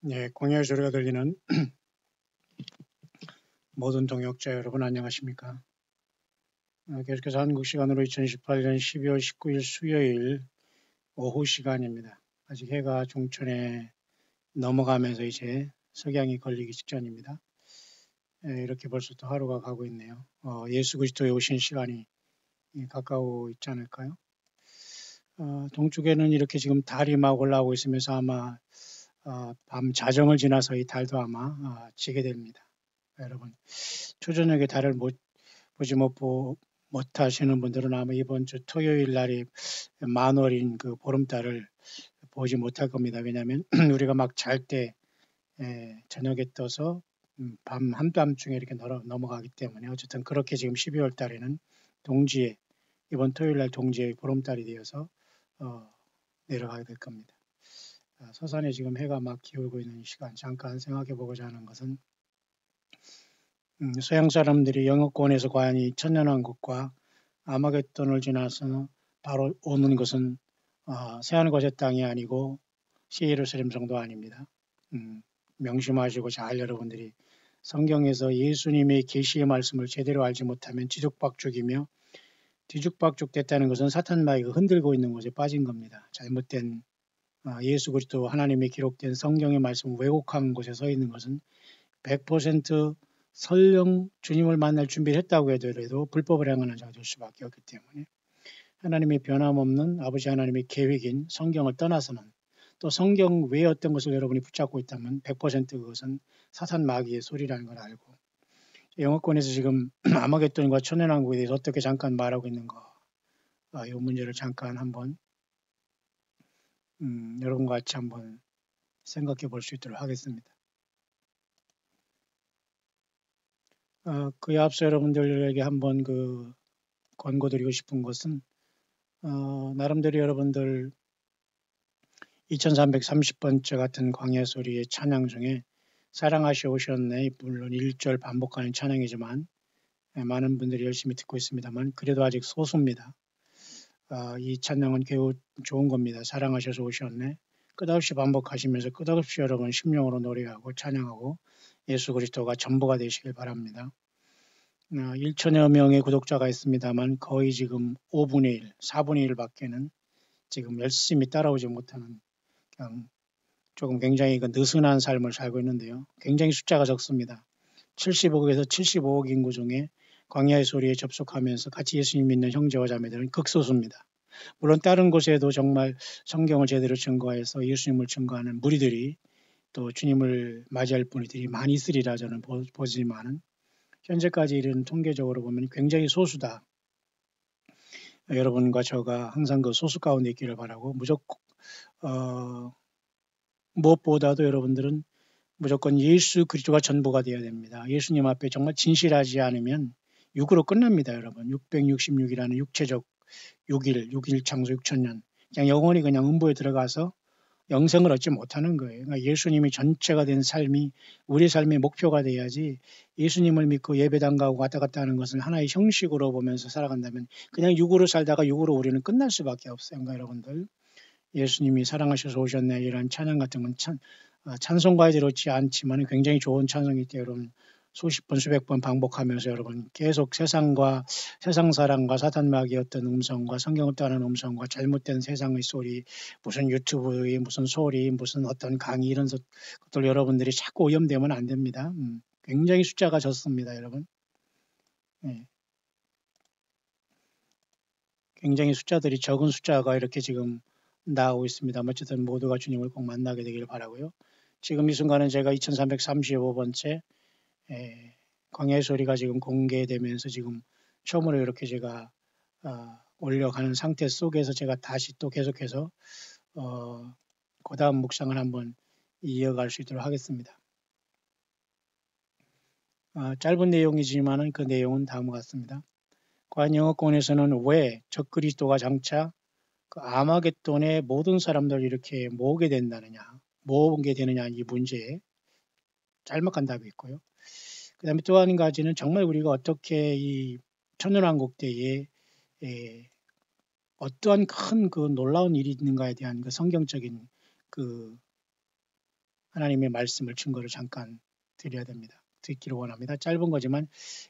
예, 광야의 소리가 들리는 모든 동역자 여러분 안녕하십니까? 계속해서 한국 시간으로 2018년 12월 19일 수요일 오후 시간입니다. 아직 해가 중천에 넘어가면서 이제 석양이 걸리기 직전입니다. 이렇게 벌써 또 하루가 가고 있네요. 예수 그리스도에 오신 시간이 가까워 있지 않을까요? 동쪽에는 이렇게 지금 달이 막 올라오고 있으면서 아마 밤 자정을 지나서 이 달도 아마 지게 됩니다. 여러분 초저녁에 달을 보지 못하시는 분들은 아마 이번 주 토요일 날이 만월인 그 보름달을 보지 못할 겁니다. 왜냐하면 우리가 막 잘 때 저녁에 떠서 밤 한밤중에 이렇게 넘어가기 때문에 어쨌든 그렇게 지금 12월 달에는 동지에 이번 토요일 날 동지의 보름달이 되어서 내려가게 될 겁니다. 서산에 지금 해가 막 기울고 있는 시간 잠깐 생각해 보고자 하는 것은 서양 사람들이 영어권에서 과연 이 천년왕국과 아마겟돈을 지나서 바로 오는 것은 새하늘과 땅이 아니고 시예루살렘 정도 아닙니다. 명심하시고 잘 여러분들이 성경에서 예수님의 계시의 말씀을 제대로 알지 못하면 뒤죽박죽이며 뒤죽박죽 됐다는 것은 사탄 마귀가 흔들고 있는 곳에 빠진 겁니다. 잘못된 예수 그리스도 하나님의 기록된 성경의 말씀을 왜곡한 곳에 서 있는 것은 100% 설령 주님을 만날 준비를 했다고 해도 불법을 행하는 자가 될 수밖에 없기 때문에 하나님의 변함없는 아버지 하나님의 계획인 성경을 떠나서는 또 성경 외에 어떤 것을 여러분이 붙잡고 있다면 100% 그것은 사탄 마귀의 소리라는 걸 알고 영어권에서 지금 아마겟돈과 천연왕국에 대해서 어떻게 잠깐 말하고 있는가 이 문제를 잠깐 한번 여러분과 같이 한번 생각해 볼 수 있도록 하겠습니다. 그에 앞서 여러분들에게 한번 권고드리고 싶은 것은 나름대로 여러분들 2330번째 같은 광야 소리의 찬양 중에 사랑하시 오셨네 물론 1절 반복하는 찬양이지만 많은 분들이 열심히 듣고 있습니다만 그래도 아직 소수입니다. 이 찬양은 매우 좋은 겁니다. 사랑하셔서 오셨네. 끝없이 반복하시면서 끝없이 여러분 심령으로 노래하고 찬양하고 예수 그리스도가 전부가 되시길 바랍니다. 1천여 명의 구독자가 있습니다만 거의 지금 5분의 1, 4분의 1밖에는 지금 열심히 따라오지 못하는 그냥 조금 굉장히 느슨한 삶을 살고 있는데요. 굉장히 숫자가 적습니다. 70억에서 75억 인구 중에 광야의 소리에 접속하면서 같이 예수님 믿는 형제와 자매들은 극소수입니다. 물론 다른 곳에도 정말 성경을 제대로 증거해서 예수님을 증거하는 무리들이 또 주님을 맞이할 분들이 많이 있으리라 저는 보지만은 현재까지 이런 통계적으로 보면 굉장히 소수다. 여러분과 저가 항상 그 소수 가운데 있기를 바라고 무조건 무엇보다도 여러분들은 무조건 예수 그리스도가 전부가 되어야 됩니다. 예수님 앞에 정말 진실하지 않으면 6으로 끝납니다. 여러분 666이라는 육체적 6일 창조 6천년 그냥 영원히 그냥 음부에 들어가서 영생을 얻지 못하는 거예요. 그러니까 예수님이 전체가 된 삶이 우리 삶의 목표가 돼야지 예수님을 믿고 예배당 가고 왔다 갔다 하는 것을 하나의 형식으로 보면서 살아간다면 그냥 육으로 살다가 육으로 우리는 끝날 수밖에 없어요. 그러니까 여러분들 예수님이 사랑하셔서 오셨네 이런 찬양 같은 건 찬송가에 들었지 않지만 굉장히 좋은 찬송이기 때문에 여러분 수십 번 수백 번 반복하면서 여러분 계속 세상 사랑과 사탄 마귀의 어떤 음성과 성경을 떠나는 음성과 잘못된 세상의 소리 무슨 유튜브의 무슨 소리 무슨 어떤 강의 이런 것들 여러분들이 자꾸 오염되면 안 됩니다. 굉장히 숫자가 적습니다. 여러분. 네. 굉장히 숫자들이 적은 숫자가 이렇게 지금 나오고 있습니다. 어쨌든 모두가 주님을 꼭 만나게 되기를 바라고요. 지금 이 순간은 제가 2335번째 광야의 소리가 지금 공개되면서 지금 처음으로 이렇게 제가 올려가는 상태 속에서 제가 다시 또 계속해서 그 다음 묵상을 한번 이어갈 수 있도록 하겠습니다. 짧은 내용이지만은 그 내용은 다음과 같습니다. 과연 영어권에서는 왜 적그리스도가 장차 그 아마겟돈에 모든 사람들 이렇게 모으게 되느냐 이 문제에 짤막한 답이 있고요. 그 다음에 또 한 가지는 정말 우리가 어떻게 이 천년왕국 때에 어떠한 큰 그 놀라운 일이 있는가에 대한 그 성경적인 그 하나님의 말씀을 증거를 잠깐 드려야 됩니다. 듣기를 원합니다. 짧은 거지만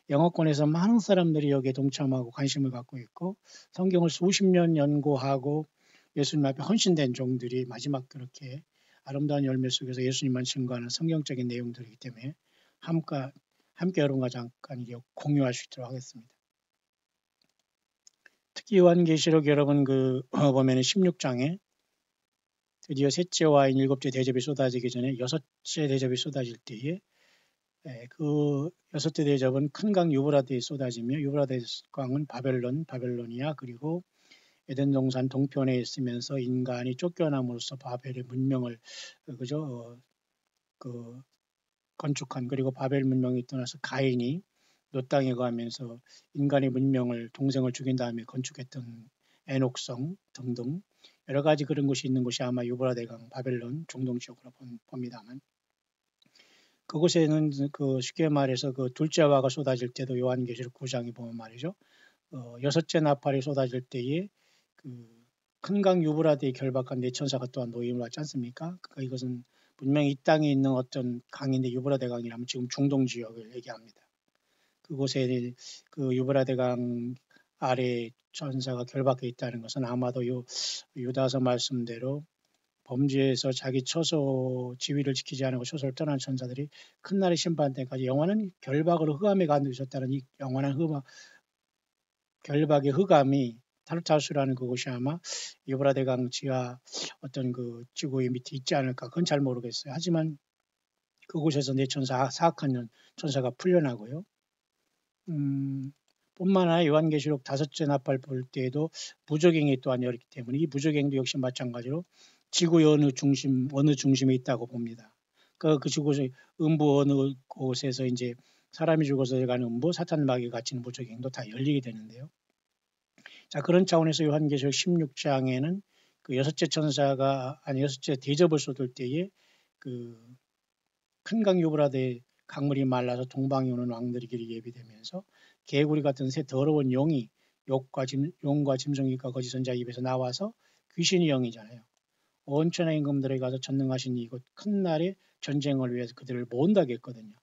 영어권에서 많은 사람들이 여기에 동참하고 관심을 갖고 있고 성경을 수십 년 연구하고 예수님 앞에 헌신된 종들이 마지막 그렇게 아름다운 열매 속에서 예수님만 증거하는 성경적인 내용들이기 때문에 함께 여러분과 잠깐 공유할 수 있도록 하겠습니다. 특히 요한계시록 여러분 보면은 16장에 드디어 셋째 와인 일곱째 대접이 쏟아지기 전에 여섯째 대접이 쏟아질 때에 그 여섯째 대접은 큰 강 유브라데에 쏟아지며 유브라데스 강은 바벨로니아 그리고 에덴 동산 동편에 있으면서 인간이 쫓겨남으로써 바벨의 문명을 건축한 그리고 바벨 문명이 떠나서 가인이 롯 땅에 가면서 인간의 문명을 동생을 죽인 다음에 건축했던 에녹성 등등 여러 가지 그런 곳이 있는 곳이 아마 유브라데강 바벨론 중동 지역으로 봅니다만 그곳에는 쉽게 말해서 둘째 화가 쏟아질 때도 요한계시록 9장에 보면 말이죠. 여섯째 나팔이 쏟아질 때에 큰 강 유브라데에 결박한 네 천사가 또한 노임을 받지 않습니까? 그러니까 이것은 분명히 이 땅에 있는 어떤 강인데 유브라데 강이라면 지금 중동 지역을 얘기합니다. 그곳에 유브라데 강 아래 천사가 결박해 있다는 것은 아마도 유다서 말씀대로 범죄에서 자기 처소 지위를 지키지 않고 처소를 떠난 천사들이 큰 날의 심판 때까지 영원한 결박으로 흑암에 가두어 있었다는 이 영원한 결박의 흑암이 타르타수라는 그곳이 아마 유브라데 강 지하 어떤 지구의 밑에 있지 않을까 그건 잘 모르겠어요. 하지만 그곳에서 네 천사 사악한 천사가 풀려나고요. 뿐만 아니라 요한계시록 다섯째 나팔 볼 때에도 무저갱이 또한 열었기 때문에 이 무저갱도 역시 마찬가지로 지구의 어느 중심에 있다고 봅니다. 그 지구의 음부 어느 곳에서 이제 사람이 죽어서 가는 음부, 사탄 마귀가 갇힌 무저갱도 다 열리게 되는데요. 자, 그런 차원에서 요한계시록 16장에는 여섯째 대접을 쏟을 때에 큰 강 유브라데 강물이 말라서 동방에 오는 왕들이 길이 예비되면서 개구리 같은 새 더러운 용이 용과 짐승이가 거짓 선자 입에서 나와서 귀신의 영이잖아요. 온 천하 임금들에 가서 전능하신 이곳 큰 날의 전쟁을 위해서 그들을 모은다고 했거든요.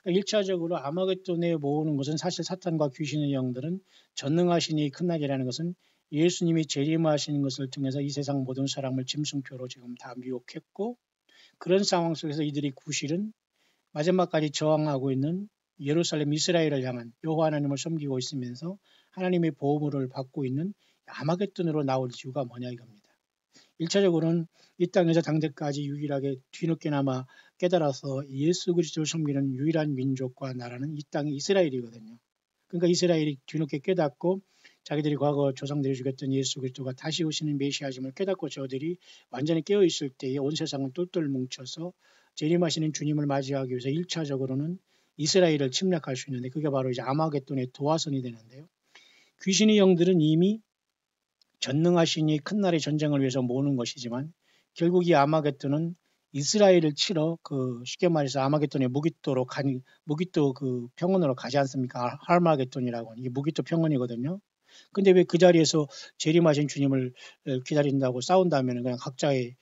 그러니까 1차적으로 아마겟돈에 모으는 것은 사실 사탄과 귀신의 영들은 전능하신 이 큰 날이라는 것은 예수님이 재림하시는 것을 통해서 이 세상 모든 사람을 짐승표로 지금 다 미혹했고 그런 상황 속에서 이들이 구실은 마지막까지 저항하고 있는 예루살렘 이스라엘을 향한 여호와 하나님을 섬기고 있으면서 하나님의 보호를 받고 있는 아마겟돈으로 나올 이유가 뭐냐 이겁니다. 1차적으로는 이 땅에서 당대까지 유일하게 뒤늦게나마 깨달아서 예수 그리스도를 섬기는 유일한 민족과 나라는 이 땅의 이스라엘이거든요. 그러니까 이스라엘이 뒤늦게 깨닫고 자기들이 과거 조상들이 죽였던 예수 그리스도가 다시 오시는 메시아심을 깨닫고 저들이 완전히 깨어있을 때에 온 세상은 똘똘 뭉쳐서 재림하시는 주님을 맞이하기 위해서 1차적으로는 이스라엘을 침략할 수 있는데 그게 바로 이제 아마겟돈의 도화선이 되는데요. 귀신의 영들은 이미 전능하시니 큰 날의 전쟁을 위해서 모으는 것이지만 결국 이 아마겟돈은 이스라엘을 치러 쉽게 말해서 아마겟돈의 무기토 평원으로 가지 않습니까? 할마겟돈이라고 이게 무기토 평원이거든요. 근데 왜 그 자리에서 재림하신 주님을 기다린다고 싸운다면 그냥 각자의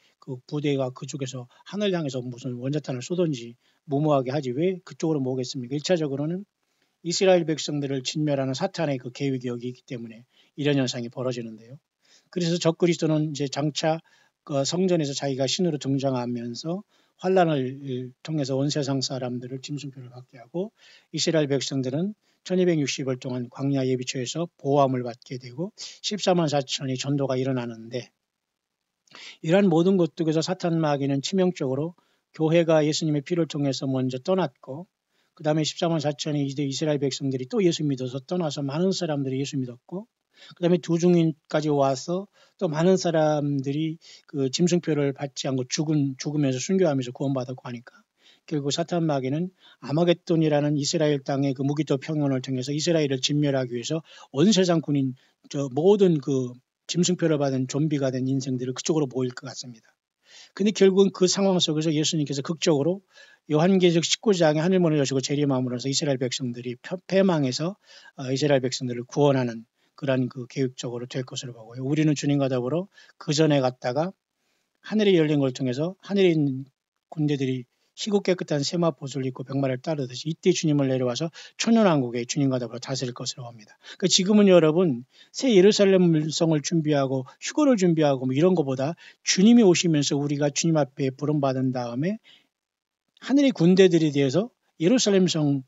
부대가 그쪽에서 하늘 향해서 무슨 원자탄을 쏘든지 무모하게 하지 왜 그쪽으로 모으겠습니까? 1차적으로는 이스라엘 백성들을 진멸하는 사탄의 계획이 여기 있기 때문에 이런 현상이 벌어지는데요. 그래서 적그리스도는 이제 장차 성전에서 자기가 신으로 등장하면서 환란을 통해서 온 세상 사람들을 짐승표를 받게 하고 이스라엘 백성들은 1260일 동안 광야 예비처에서 보호함을 받게 되고 14만 4천의 전도가 일어나는데 이러한 모든 것들에서 사탄 마귀는 치명적으로 교회가 예수님의 피를 통해서 먼저 떠났고 그 다음에 14만 4천의 이스라엘 백성들이 또 예수 믿어서 떠나서 많은 사람들이 예수 믿었고 그 다음에 두 중인까지 와서 또 많은 사람들이 짐승표를 받지 않고 죽으면서 순교하면서 구원받았고 하니까 결국 사탄 마귀는 아마겟돈이라는 이스라엘 땅의 무기토 평원을 통해서 이스라엘을 진멸하기 위해서 온 세상 군인 모든 짐승표를 받은 좀비가 된 인생들을 그쪽으로 모일 것 같습니다. 근데 결국은 그 상황 속에서 예수님께서 극적으로 요한계시록 19장에 하늘문을 여시고 재림함으로써 이스라엘 백성들이 패망해서 이스라엘 백성들을 구원하는 그러한 계획적으로 될 것으로 보고요. 우리는 주님과 더불어 그 전에 갔다가 하늘이 열린 걸 통해서 하늘에 있는 군대들이 희고 깨끗한 세마포옷을 입고 백마를 따르듯이 이때 주님을 내려와서 천년왕국에 주님과 더불어 다스릴 것으로 봅니다. 그러니까 지금은 여러분 새 예루살렘 성을 준비하고 휴거를 준비하고 뭐 이런 것보다 주님이 오시면서 우리가 주님 앞에 부름받은 다음에 하늘의 군대들에 대해서 예루살렘 성이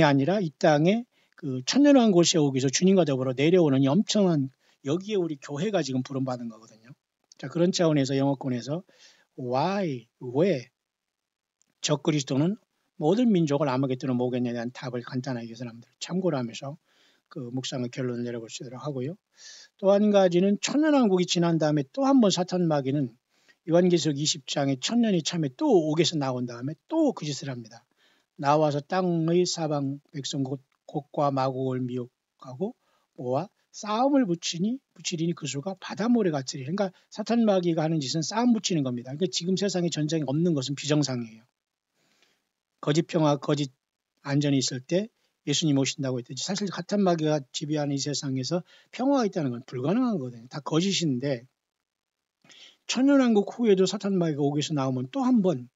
아니라 이 땅에 그 천년왕국을 세우기 위해서 주님과 더불어 내려오는 이 엄청난 여기에 우리 교회가 지금 부름받은 거거든요. 자, 그런 차원에서 영어권에서 why, 왜 적그리스도는 모든 민족을 아마겟돈으로 모으겠냐에 대한 답을 간단하게 사람들 참고를 하면서 그 묵상의 결론을 내려볼 수 있도록 하고요. 또 한 가지는 천년왕국이 지난 다음에 또 한 번 사탄 마귀는 요한계시록 20장에 천년이 참에 또 옥에서 나온 다음에 또 그 짓을 합니다. 나와서 땅의 사방 백성 곡과 마곡을 미혹하고 뭐와 싸움을 붙이리니 그 수가 바다모래 같으리. 그러니까 사탄 마귀가 하는 짓은 싸움 붙이는 겁니다. 그러니까 지금 세상에 전쟁이 없는 것은 비정상이에요. 거짓 평화, 거짓 안전이 있을 때 예수님 오신다고 했듯이 사실 사탄 마귀가 지배하는 이 세상에서 평화가 있다는 건 불가능한 거거든요. 다 거짓인데 천년왕국 후에도 사탄 마귀가 옥에서 나오면 또 한 번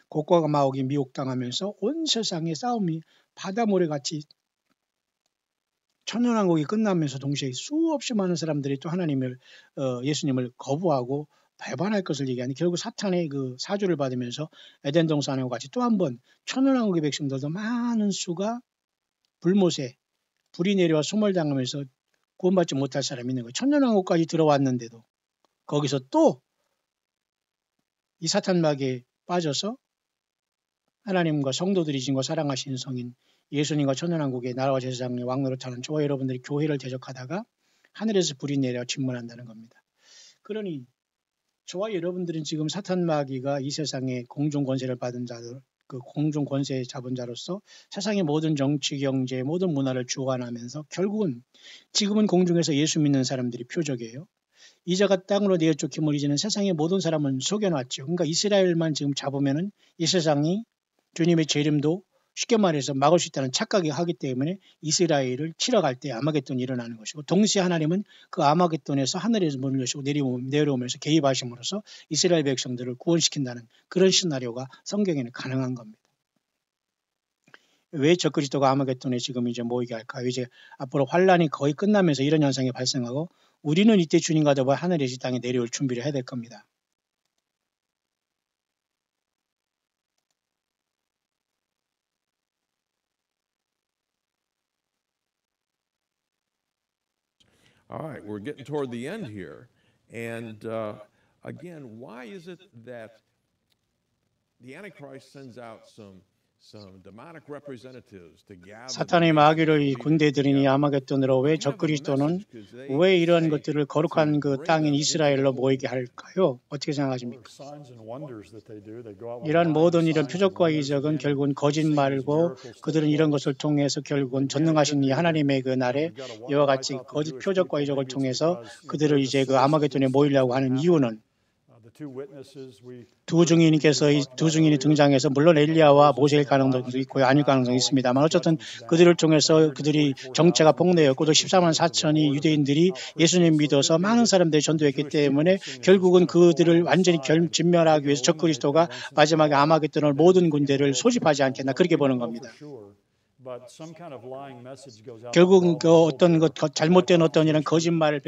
곡과 마옥이 미혹당하면서 온 세상의 싸움이 바다모래같이 천년왕국이 끝나면서 동시에 수없이 많은 사람들이 또 하나님을 예수님을 거부하고 배반할 것을 얘기하니 결국 사탄의 그 사주를 받으면서 에덴 동산과 같이 또 한 번 천년왕국의 백성들도 많은 수가 불못에 불이 내려와 소멸당하면서 구원받지 못할 사람이 있는 거예요. 천년왕국까지 들어왔는데도 거기서 또 이 사탄 마귀에 빠져서 하나님과 성도들이 진과 사랑하시는 성인 예수님과 천년왕국의 나라와 제사장의 왕노릇하는 저와 여러분들이 교회를 대적하다가 하늘에서 불이 내려 침몰한다는 겁니다. 그러니 저와 여러분들은 지금 사탄 마귀가 이 세상에 공중 권세를 받은 자들, 그 공중 권세 잡은 자로서 세상의 모든 정치, 경제, 모든 문화를 주관하면서 결국은 지금은 공중에서 예수 믿는 사람들이 표적이에요. 이자가 땅으로 내어쫓김을 이제는 세상의 모든 사람은 속여놨죠. 그러니까 이스라엘만 지금 잡으면은 이 세상이 주님의 재림도 쉽게 말해서 막을 수 있다는 착각이 하기 때문에 이스라엘을 치러 갈 때 아마겟돈이 일어나는 것이고 동시에 하나님은 그 아마겟돈에서 하늘에서 문을 여시고 내려오면서 개입하심으로써 이스라엘 백성들을 구원시킨다는 그런 시나리오가 성경에는 가능한 겁니다. 왜 적그리스도가 아마겟돈에 지금 이제 모이게 할까요? 이제 앞으로 환란이 거의 끝나면서 이런 현상이 발생하고 우리는 이때 주님과 더불어 하늘에서 이 땅에 내려올 준비를 해야 될 겁니다. All right, we're getting toward the end here. And again, why is it that the Antichrist sends out some demonic representatives to gather 사탄의 마귀를 군대들이니 아마겟돈으로 왜 적그리스도는 왜 이러한 것들을 거룩한 그 땅인 이스라엘로 모이게 할까요? 어떻게 생각하십니까? 이런 모든 이런 표적과 이적은 결국은 거짓말고 그들은 이런 것을 통해서 결국은 전능하신 이 하나님의 그 날에 이와 같이 거짓 표적과 이적을 통해서 그들을 이제 그 아마겟돈에 모이려고 하는 이유는 두 증인이 등장해서 물론 엘리야와 모세일 가능성도 있고요. 아닐 가능성이 있습니다만 어쨌든 그들을 통해서 그들이 정체가 폭로되었고 또 14만 4천이 유대인들이 예수님 믿어서 많은 사람들이 전도했기 때문에 결국은 그들을 완전히 진멸하기 위해서 적그리스도가 마지막에 아마겟돈을 모든 군대를 소집하지 않겠나 그렇게 보는 겁니다. 결국은 그 어떤 것 잘못된 어떤 이런 거짓말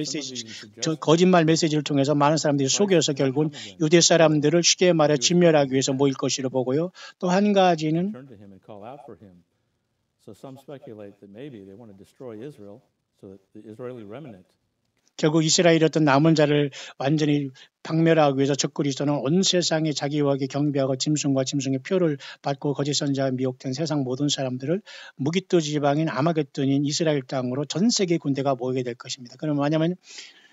메시지를 통해서 많은 사람들이 속여서 결국은 유대 사람들을 쉽게 말해 진멸하기 위해서 모일 것이라고 보고요. 또 한 가지는 결국 이스라엘의 어떤 남은 자를 완전히 박멸하기 위해서 적그리스도는 온 세상에 자기와 경비하고 짐승과 짐승의 표를 받고 거짓 선지자에 미혹된 세상 모든 사람들을 무기토 지방인 아마겟돈인 이스라엘 땅으로 전 세계 군대가 모이게 될 것입니다. 그럼 뭐냐면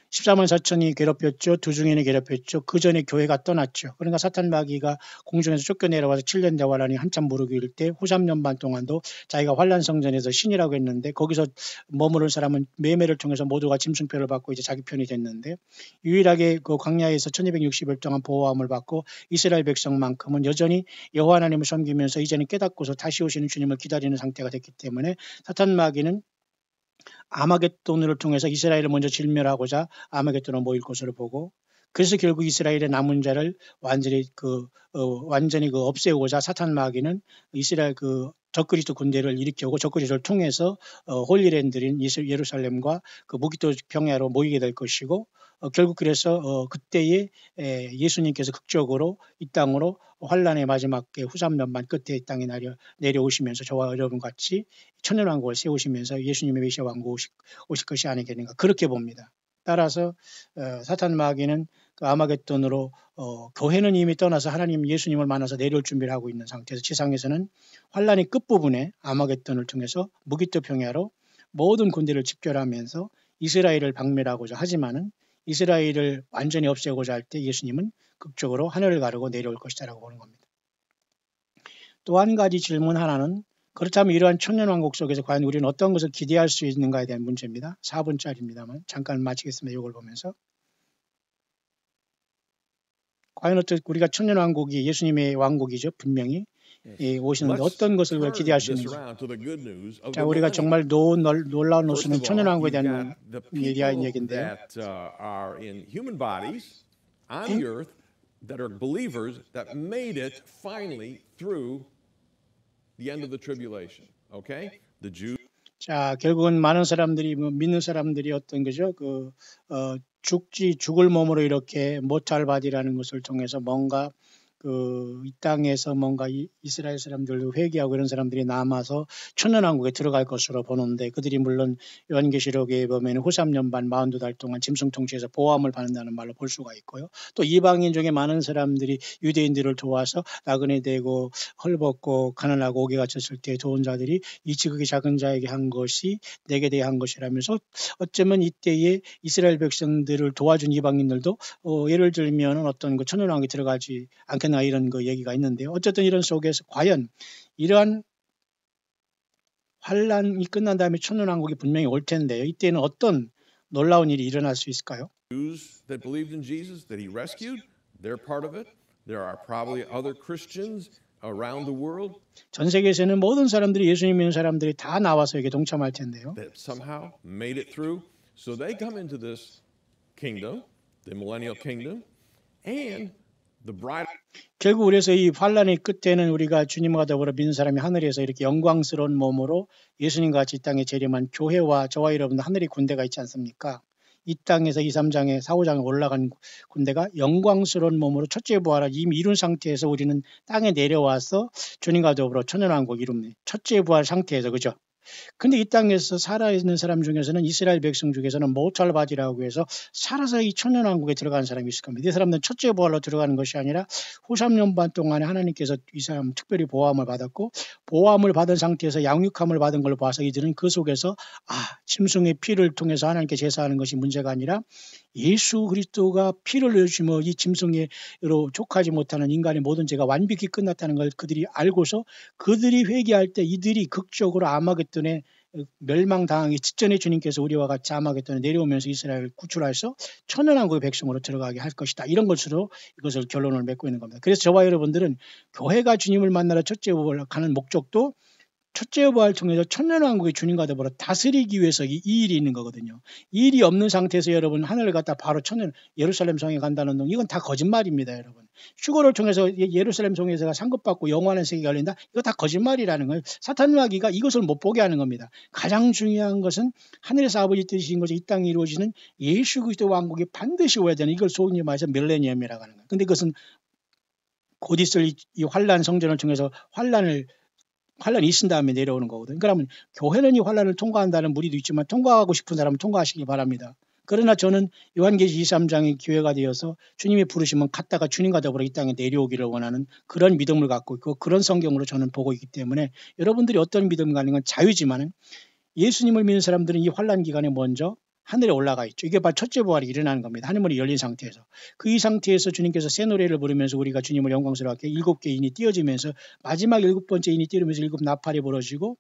14만 4천이 괴롭혔죠. 두 증인이 괴롭혔죠. 그 전에 교회가 떠났죠. 그러니까 사탄 마귀가 공중에서 쫓겨내려와서 7년 대환란이 한참 무르길 때 후 3년 반 동안도 자기가 환란 성전에서 신이라고 했는데 거기서 머무른 사람은 매매를 통해서 모두가 짐승표를 받고 이제 자기 편이 됐는데 유일하게 그 광야에서 1260일 동안 보호함을 받고 이스라엘 백성만큼은 여전히 여호와 하나님을 섬기면서 이제는 깨닫고서 다시 오시는 주님을 기다리는 상태가 됐기 때문에 사탄 마귀는 아마겟돈을 통해서 이스라엘을 먼저 진멸하고자 아마겟돈을 모일 것으로 보고 그래서 결국 이스라엘의 남은 자를 완전히 없애고자 사탄 마귀는 이스라엘 적그리스도 군대를 일으키고 적그리스도를 통해서 홀리랜드인 예루살렘과 무기토 평야로 모이게 될 것이고 결국 그래서 그때에 예수님께서 극적으로 이 땅으로 환란의 마지막 후삼년반 끝에 이 땅에 내려오시면서 저와 여러분 같이 천년왕국을 세우시면서 예수님의 메시아 왕국 오실 것이 아니겠는가 그렇게 봅니다. 따라서 사탄 마귀는 아마겟돈으로 교회는 이미 떠나서 하나님 예수님을 만나서 내려올 준비를 하고 있는 상태에서 지상에서는 환란의 끝부분에 아마겟돈을 통해서 무기토 평야로 모든 군대를 집결하면서 이스라엘을 박멸하고자 하지만은 이스라엘을 완전히 없애고자 할 때 예수님은 극적으로 하늘을 가르고 내려올 것이다라고 보는 겁니다. 또 한 가지 질문 하나는 그렇다면 이러한 천년왕국 속에서 과연 우리는 어떤 것을 기대할 수 있는가에 대한 문제입니다. 4분짜리입니다만 잠깐 마치겠습니다. 이걸 보면서 과연 우리가 천년왕국이 예수님의 왕국이죠. 분명히 오시는데 어떤 것을 기대할 수 있는지. 자, 우리가 정말 놀라운 노수는 천년왕국에 대한 얘기인데요. That are believers that made it finally through the end of the tribulation. Okay? The Jews. 자, 결국은 많은 사람들이 믿는 사람들이 어떤 거죠? 죽을 몸으로 이렇게 모탈바디라는 것을 통해서 뭔가 이 땅에서 뭔가 이스라엘 사람들도 회개하고 이런 사람들이 남아서 천년왕국에 들어갈 것으로 보는데 그들이 물론 요한계시록에 보면 후 3년 반 42달 동안 짐승 통치에서 보호함을 받는다는 말로 볼 수가 있고요. 또 이방인 중에 많은 사람들이 유대인들을 도와서 나그네 되고 헐벗고 가난하고 옥에 갇혔을 때 도운 자들이 이 지극히 작은 자에게 한 것이 내게 대해 한 것이라면서 어쩌면 이때에 이스라엘 백성들을 도와준 이방인들도 예를 들면 어떤 천년왕국에 들어가지 않겠나 이런 얘기가 있는데요. 어쨌든 이런 속에서 과연 이러한 환란이 끝난 다음에 천년왕국이 분명히 올 텐데요. 이때는 어떤 놀라운 일이 일어날 수 있을까요? Jews that believed in Jesus that he rescued, they're part of it. There are probably other Christians around the world. 전 세계에서는 모든 사람들이 예수님 믿는 사람들이 다 나와서 여기에 동참할 텐데요. That somehow made it through. So they come into this kingdom, the millennial kingdom, and 결국 그래서 이 환란의 끝에는 우리가 주님과 더불어 믿는 사람이 하늘에서 이렇게 영광스러운 몸으로 예수님과 같이 이 땅에 재림한 교회와 저와 여러분들 하늘의 군대가 있지 않습니까? 이 땅에서 2, 3장에 4, 5장에 올라간 군대가 영광스러운 몸으로 첫째 부활을 이미 이룬 상태에서 우리는 땅에 내려와서 주님과 더불어 천년왕국 이룹니다. 첫째 부활 상태에서 그죠? 근데 이 땅에서 살아있는 사람 중에서는 이스라엘 백성 중에서는 모탈바디라고 해서 살아서 이 천년왕국에 들어가는 사람이 있을 겁니다. 이 사람들은 첫째 부활로 들어가는 것이 아니라 후 3년 반 동안에 하나님께서 이 사람 특별히 보호함을 받았고 보호함을 받은 상태에서 양육함을 받은 걸로 봐서 이들은 그 속에서 짐승의 피를 통해서 하나님께 제사하는 것이 문제가 아니라 예수 그리스도가 피를 흘리시며 이 짐승으로 족하지 못하는 인간의 모든 죄가 완벽히 끝났다는 걸 그들이 알고서 그들이 회개할 때 이들이 극적으로 아마겟돈에 멸망당하기 직전에 주님께서 우리와 같이 아마겟돈에 내려오면서 이스라엘을 구출해서 천년왕국의 백성으로 들어가게 할 것이다. 이런 것으로 이것을 결론을 맺고 있는 겁니다. 그래서 저와 여러분들은 교회가 주님을 만나러 첫째 부활을 가는 목적도 첫째 부활을 통해서 천년왕국의 주님과 더불어 다스리기 위해서 이 일이 있는 거거든요. 이 일이 없는 상태에서 여러분 하늘을 갔다 바로 예루살렘 성에 간다는 동 이건 다 거짓말입니다. 여러분. 휴거를 통해서 예루살렘 성에서가 상급받고 영원한 세계가 열린다. 이거 다 거짓말이라는 거예요. 사탄 마귀가 이것을 못 보게 하는 겁니다. 가장 중요한 것은 하늘에서 아버지 뜻이신 것이 이 땅에 이루어지는 예수 그리스도 왕국이 반드시 오야 되는 이걸 소위 말해서 밀레니엄이라고 하는 거예요. 근데 그것은 곧 있을 이 환란 성전을 통해서 환란이 있은 다음에 내려오는 거거든요. 그러면 교회는 이 환란을 통과한다는 무리도 있지만 통과하고 싶은 사람은 통과하시기 바랍니다. 그러나 저는 요한계시 23장의 기회가 되어서 주님이 부르시면 갔다가 주님과 더불어 이 땅에 내려오기를 원하는 그런 믿음을 갖고 있고 그런 성경으로 저는 보고 있기 때문에 여러분들이 어떤 믿음 가는 건 자유지만 예수님을 믿는 사람들은 이 환란 기간에 먼저 하늘에 올라가 있죠. 이게 바로 첫째 부활이 일어나는 겁니다. 하늘문이 열린 상태에서. 이 상태에서 주님께서 새 노래를 부르면서 우리가 주님을 영광스럽게 7개 인이 띄어지면서 마지막 7번째 인이 띄우면서 7 나팔이 부러지고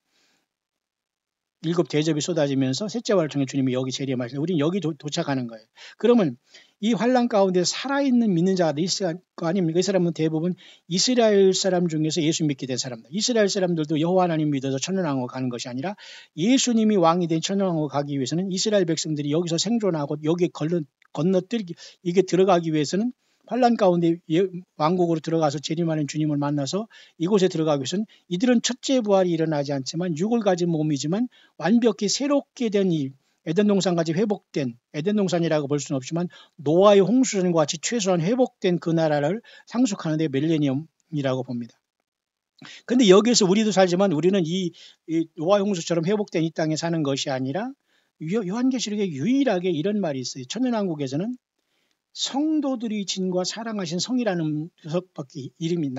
7 대접이 쏟아지면서 셋째 부활을 통해 주님이 여기 재림하시는 우리는 여기 도착하는 거예요. 그러면 이 환란 가운데 살아있는 믿는 자가 있을 거 아닙니까? 이 사람은 대부분 이스라엘 사람 중에서 예수 믿게 된 사람들. 이스라엘 사람들도 여호와 하나님 믿어서 천년왕국 가는 것이 아니라 예수님이 왕이 된 천년왕국 가기 위해서는 이스라엘 백성들이 여기서 생존하고 여기에 건너뛰기 이게 들어가기 위해서는 환란 가운데 왕국으로 들어가서 재림하는 주님을 만나서 이곳에 들어가기 위해서는 이들은 첫째 부활이 일어나지 않지만 육을 가진 몸이지만 완벽히 새롭게 된 이 에덴 동산까지 회복된 에덴 동산이라고 볼 수는 없지만 노아의 홍수전과 같이 최소한 회복된 그 나라를 상속하는 데 밀레니엄이라고 봅니다. 근데 여기에서 우리도 살지만 우리는 이 노아의 홍수처럼 회복된 이 땅에 사는 것이 아니라 요한계시록에 유일하게 이런 말이 있어요. 천년왕국에서는 성도들이 진과 사랑하신 성이라는 녀석밖에 이름이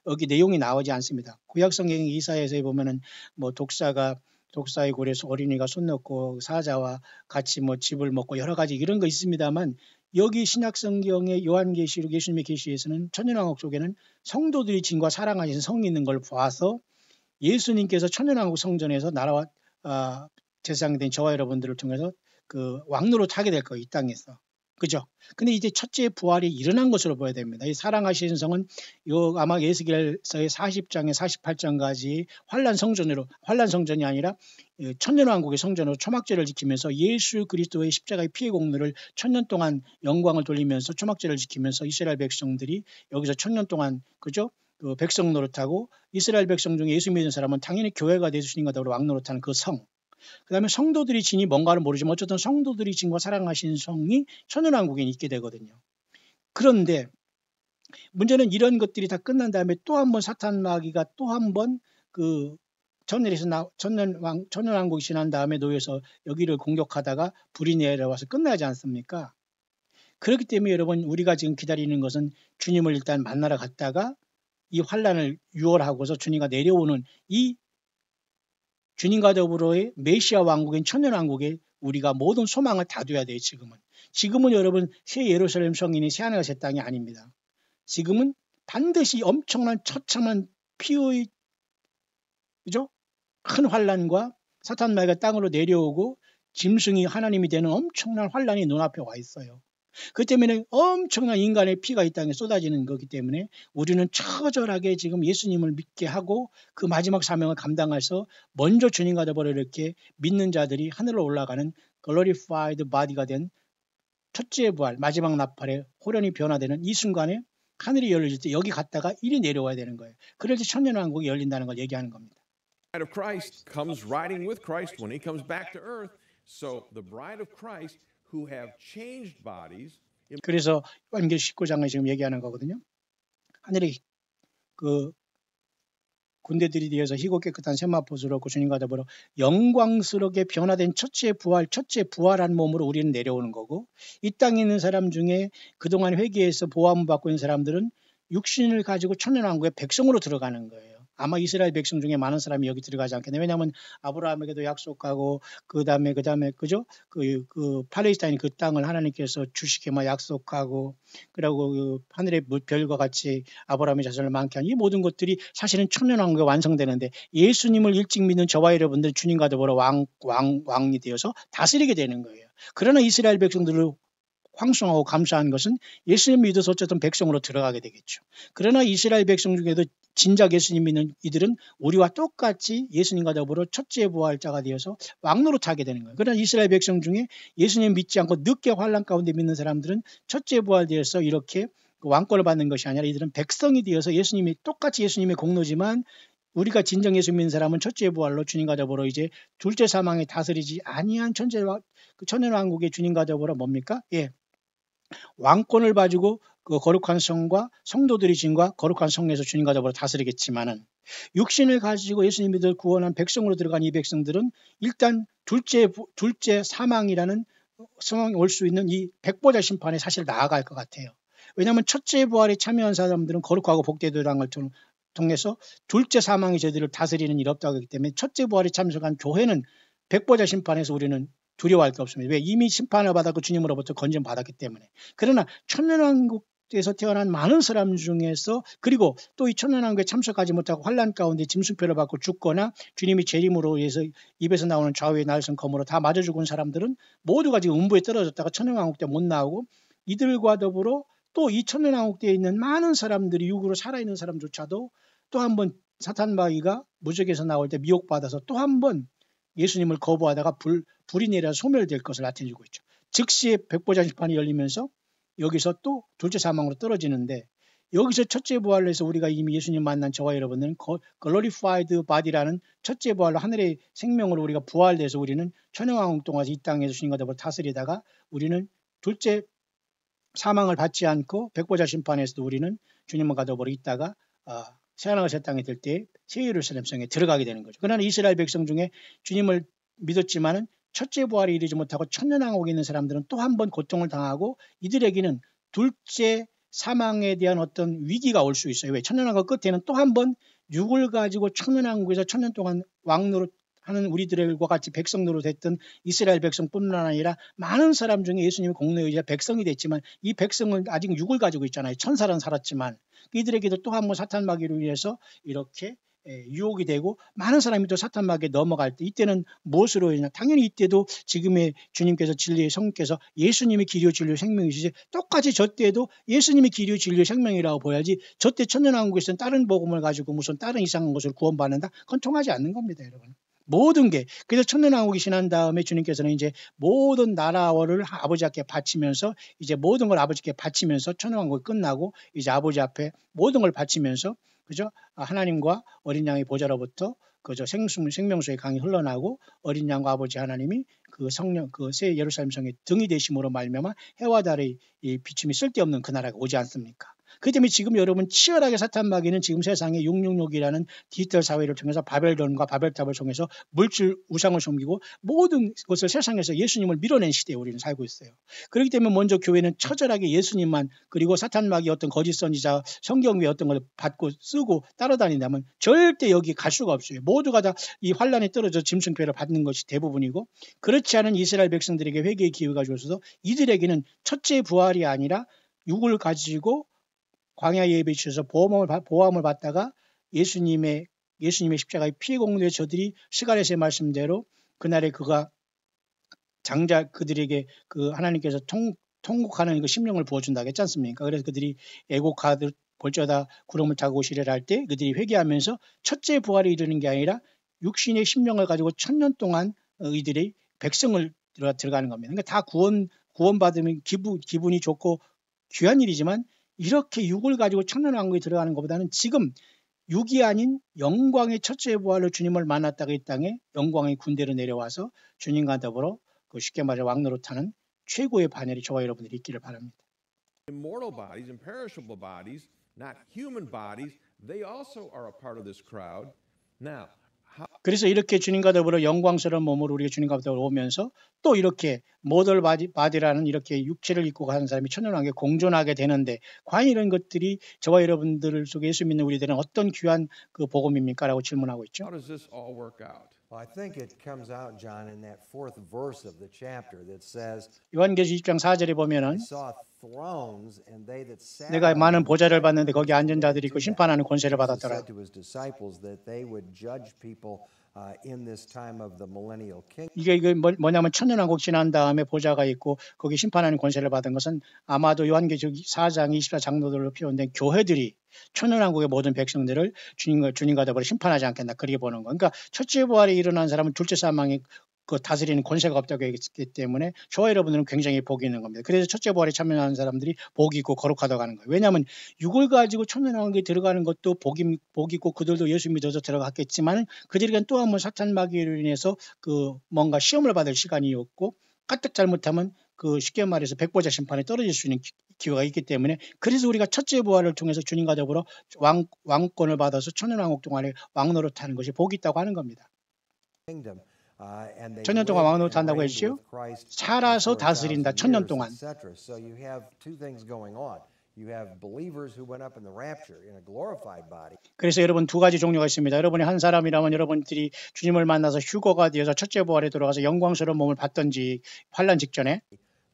여기 내용이 나오지 않습니다. 구약성경 이사야서에 보면은 뭐 독사의 골에서 어린이가 손 넣고 사자와 같이 뭐 집을 먹고 여러 가지 이런 거 있습니다만 여기 신약성경의 요한계시록 예수님의 계시에서는 천년왕국 속에는 성도들이 진과 사랑하신 성이 있는 걸 보아서 예수님께서 천년왕국 성전에서 나라와 제사장이 된 저와 여러분들을 통해서 그 왕노로 타게 될 거예요. 이 땅에서. 그죠? 근데 이제 첫째 부활이 일어난 것으로 보여야 됩니다. 이 사랑하시는 성은 아마 예수계서의 40장에 48장까지 환란 성전이 아니라 천년왕국의 성전으로 초막제를 지키면서 예수 그리스도의 십자가의 피의 공로를 1000년 동안 영광을 돌리면서 초막제를 지키면서 이스라엘 백성들이 여기서 1000년 동안 그죠? 그 백성 노릇하고 이스라엘 백성 중에 예수 믿는 사람은 당연히 교회가 돼 주시는가 더불어 왕 노릇하는 그 성. 그 다음에 성도들이 진이 뭔가를 모르지만 어쨌든 성도들이 진과 사랑하신 성이 천년왕국에 있게 되거든요. 그런데 문제는 이런 것들이 다 끝난 다음에 또 한 번 사탄 마귀가 또 한 번 그 천년왕국이 지난 다음에 놓여서 여기를 공격하다가 불이 내려와서 끝나지 않습니까? 그렇기 때문에 여러분 우리가 지금 기다리는 것은 주님을 일단 만나러 갔다가 이 환란을 유월하고서 주님과 내려오는 이 주님과 더불어의 메시아 왕국인 천년왕국에 우리가 모든 소망을 다 둬야 돼요. 지금은 여러분 새 예루살렘 성인이 새 하늘과 새 땅이 아닙니다. 지금은 반드시 엄청난 처참한 피의 그죠? 큰 환란과 사탄 마귀가 땅으로 내려오고 짐승이 하나님이 되는 엄청난 환란이 눈앞에 와 있어요. 그 때문에 엄청난 인간의 피가 이 땅에 쏟아지는 거기 때문에 우리는 처절하게 지금 예수님을 믿게 하고 그 마지막 사명을 감당해서 먼저 주님과 더불어 이렇게 믿는 자들이 하늘로 올라가는 glorified body가 된 첫째 부활 마지막 나팔에 호련히 변화되는 이 순간에 하늘이 열릴 때 여기 갔다가 이리 내려와야 되는 거예요. 그럴 때 천년왕국이 열린다는 걸 얘기하는 겁니다. The bride of Christ comes riding with Christ when he comes back to earth. So the bride of Christ who have changed bodies. 그래서 요한계시록 19장에 지금 얘기하는 거거든요. 하늘에 그 군대들이 되어서 희고 깨끗한 세마포수로 주님과 더불어 영광스럽게 변화된 첫째 부활한 몸으로 우리는 내려오는 거고 이 땅에 있는 사람 중에 그동안 회개해서 보호함을 받고 있는 사람들은 육신을 가지고 천년왕국의 백성으로 들어가는 거예요. 아마 이스라엘 백성 중에 많은 사람이 여기 들어가지 않겠네. 왜냐하면 아브라함에게도 약속하고 그다음에 그죠? 그 팔레스타인 그 땅을 하나님께서 주시게 막 약속하고 그리고 그 하늘의 별과 같이 아브라함의 자손을 많게 한 이 모든 것들이 사실은 천년왕국에 완성되는데 예수님을 일찍 믿는 저와 여러분들 주님과 더불어 왕이 되어서 다스리게 되는 거예요. 그러나 이스라엘 백성들을 황송하고 감사한 것은 예수님 믿어서 어쨌든 백성으로 들어가게 되겠죠. 그러나 이스라엘 백성 중에도 진작 예수님 믿는 이들은 우리와 똑같이 예수님과 더불어 첫째 부활자가 되어서 왕노릇 하게 되는 거예요. 그러나 이스라엘 백성 중에 예수님 믿지 않고 늦게 환란 가운데 믿는 사람들은 첫째 부활되어서 이렇게 왕권을 받는 것이 아니라 이들은 백성이 되어서 예수님이 똑같이 예수님의 공로지만 우리가 진정 예수 믿는 사람은 첫째 부활로 주님과 더불어 이제 둘째 사망에 다스리지 아니한 천년왕국의 주님과 더불어 뭡니까? 예. 왕권을 가지고 그 거룩한 성과 성도들이 진과 거룩한 성에서 주님과 더불어 다스리겠지만은 육신을 가지고 예수님을 구원한 백성으로 들어간 이 백성들은 일단 둘째 사망이라는 상황이 올 수 있는 이 백보자 심판에 사실 나아갈 것 같아요. 왜냐하면 첫째 부활에 참여한 사람들은 거룩하고 복되도록한 걸 통해서 둘째 사망이 저희들을 다스리는 일이 없다고 하기 때문에 첫째 부활에 참석한 교회는 백보자 심판에서 우리는 두려워할 게 없습니다. 왜? 이미 심판을 받았고 주님으로부터 건전 받았기 때문에. 그러나 천년왕국에서 태어난 많은 사람 중에서 그리고 또 이 천년왕국에 참석하지 못하고 환란 가운데 짐승표를 받고 죽거나 주님이 재림으로 해서 입에서 나오는 좌우의 날선 검으로 다 맞아 죽은 사람들은 모두가 지금 음부에 떨어졌다가 천년왕국 때 못 나오고 이들과 더불어 또 이 천년왕국 때에 있는 많은 사람들이 육으로 살아있는 사람조차도 또 한 번 사탄 마귀가 무적에서 나올 때 미혹받아서 또 한 번 예수님을 거부하다가 불이 내려 소멸될 것을 나타내고 있죠. 즉시 백보자 심판이 열리면서 여기서 또 둘째 사망으로 떨어지는데 여기서 첫째 부활로 해서 우리가 이미 예수님 만난 저와 여러분들은 글로리파이드 바디라는 첫째 부활로 하늘의 생명으로 우리가 부활돼서 우리는 천영왕국 동안에서 이 땅에서 주님과 더불어 다스리다가 우리는 둘째 사망을 받지 않고 백보자 심판에서도 우리는 주님과 더불어 있다가 새하늘과 새 땅에 들 때 새 예루살렘 성에 들어가게 되는 거죠. 그러나 이스라엘 백성 중에 주님을 믿었지만은 첫째 부활에 이르지 못하고 천년왕국에 있는 사람들은 또 한 번 고통을 당하고 이들에게는 둘째 사망에 대한 어떤 위기가 올 수 있어요. 왜? 천년왕국 끝에는 또 한 번 육을 가지고 천년왕국에서 천년 동안 왕노릇 하는 우리들과 같이 백성 노릇했던 이스라엘 백성뿐만 아니라 많은 사람 중에 예수님의 공로에 의해 백성이 됐지만 이 백성은 아직 육을 가지고 있잖아요. 천사는 살았지만 이들에게도 또 한 번 사탄 마귀로 인해서 이렇게 유혹이 되고 많은 사람이 또 사탄 마귀에 넘어갈 때 이때는 무엇으로 인하냐? 당연히 이때도 지금의 주님께서 진리의 성께서 예수님의 길이요 진리요 생명이시지 똑같이 저 때에도 예수님의 길이요 진리요 생명이라고 보여야지 저 때 천년왕국에서는 다른 복음을 가지고 무슨 다른 이상한 것을 구원받는다? 그건 통하지 않는 겁니다, 여러분. 모든 게 그래서 천년왕국이 지난 다음에 주님께서는 이제 모든 나라를 아버지 앞에 바치면서 이제 모든 걸 아버지께 바치면서 천년왕국이 끝나고 이제 아버지 앞에 모든 걸 바치면서 그죠? 하나님과 어린 양의 보좌로부터 그저 생명수의 강이 흘러나고 어린 양과 아버지 하나님이 그 성령 그 새 예루살렘 성의 등이 되심으로 말미암아 해와 달의 이 비춤이 쓸데없는 그 나라가 오지 않습니까? 그 때문에 지금 여러분 치열하게 사탄 마귀는 지금 세상에 666이라는 디지털 사회를 통해서 바벨론과 바벨탑을 통해서 물질 우상을 섬기고 모든 것을 세상에서 예수님을 밀어낸 시대에 우리는 살고 있어요. 그렇기 때문에 먼저 교회는 처절하게 예수님만 그리고 사탄 마귀 어떤 거짓 선지자 성경 외에 어떤 걸 받고 쓰고 따라다닌다면 절대 여기 갈 수가 없어요. 모두가 다 이 환란에 떨어져 짐승표를 받는 것이 대부분이고 그렇지 않은 이스라엘 백성들에게 회개의 기회가 주어서 이들에게는 첫째 부활이 아니라 육을 가지고 광야 예배에 주셔서 보함을 받다가 예수님의 십자가의 피 공로에 저들이 스가랴서의 말씀대로 그날에 그가 장자 그들에게 그 하나님께서 통곡하는 그 심령을 부어준다고 했지 않습니까? 그래서 그들이 애곡하듯 볼저다 구름을 타고 오시리라 할 때 그들이 회개하면서 첫째 부활에 이르는 게 아니라 육신의 심령을 가지고 1000년 동안 이들의 백성을 들어가는 겁니다. 그러니까 다 구원받으면 기분이 좋고 귀한 일이지만 이렇게 육을 가지고 천년왕국에 들어가는 것보다는 지금 육이 아닌 영광의 첫째 부활로 주님을 만났다가 이 땅에 영광의 군대로 내려와서 주님과 더불어 그 쉽게 말해 왕노릇하는 최고의 반열이 저와 여러분들이 있기를 바랍니다. Immortal bodies, imperishable bodies, not human bodies, they also are a part of this crowd. Now, 그래서 이렇게 주님과 더불어 영광스러운 몸으로 우리가 주님과 더불어 오면서 또 이렇게 모델 바디라는 이렇게 육체를 입고 가는 사람이 천년왕국에 공존하게 되는데 과연 이런 것들이 저와 여러분들 속에 예수 믿는 우리들은 어떤 귀한 그 복음입니까? 라고 질문하고 있죠. how does this all work out? Well, I think it comes out, John, in that fourth verse of the chapter that says, 요한계시 20장 4절에 보면은 I saw thrones and they that sat 내가 on 많은 them 보좌를 sat 봤는데 거기 앉은 subject 자들이 있고 to them. 심판하는 권세를 Jesus 받았더라. said to his disciples that they would judge people in this time of the millennial kingdom. 이게 뭐냐면 천년왕국 지난 다음에 보좌가 있고 거기 심판하는 권세를 받은 것은 아마도 요한계시 4장 24장로들로 표현된 교회들이 천년왕국의 모든 백성들을 주님과 더불어 심판하지 않겠나 그렇게 보는 거. 그러니까 첫째 부활에 일어난 사람은 둘째 사망에 그 다스리는 권세가 없다고 했기 때문에 저와 여러분들은 굉장히 복이 있는 겁니다. 그래서 첫째 부활에 참여하는 사람들이 복이 있고 거룩하다고 하는 거예요. 왜냐하면 육을 가지고 천년왕국에 들어가는 것도 복이 있고 그들도 예수 믿어서 들어갔겠지만 그들에겐 또 한 번 사탄 마귀로 인해서 그 뭔가 시험을 받을 시간이었고 까딱 잘못하면 그 쉽게 말해서 백보자 심판에 떨어질 수 있는 기회가 있기 때문에 그래서 우리가 첫째 부활을 통해서 주님과 더불어 왕권을 받아서 천년왕국 동안에 왕노릇하는 것이 복이 있다고 하는 겁니다. 천년 동안 왕노릇 한다고 했지요? 살아서 다스린다. 천년 동안. So you have two things going on. You have believers who went up in the rapture in a glorified body. 그래서 여러분 두 가지 종류가 있습니다. 여러분이 한 사람이라면 여러분들이 주님을 만나서 휴거가 되어서 첫째 부활에 들어가서 영광스러운 몸을 받든지 환란 직전에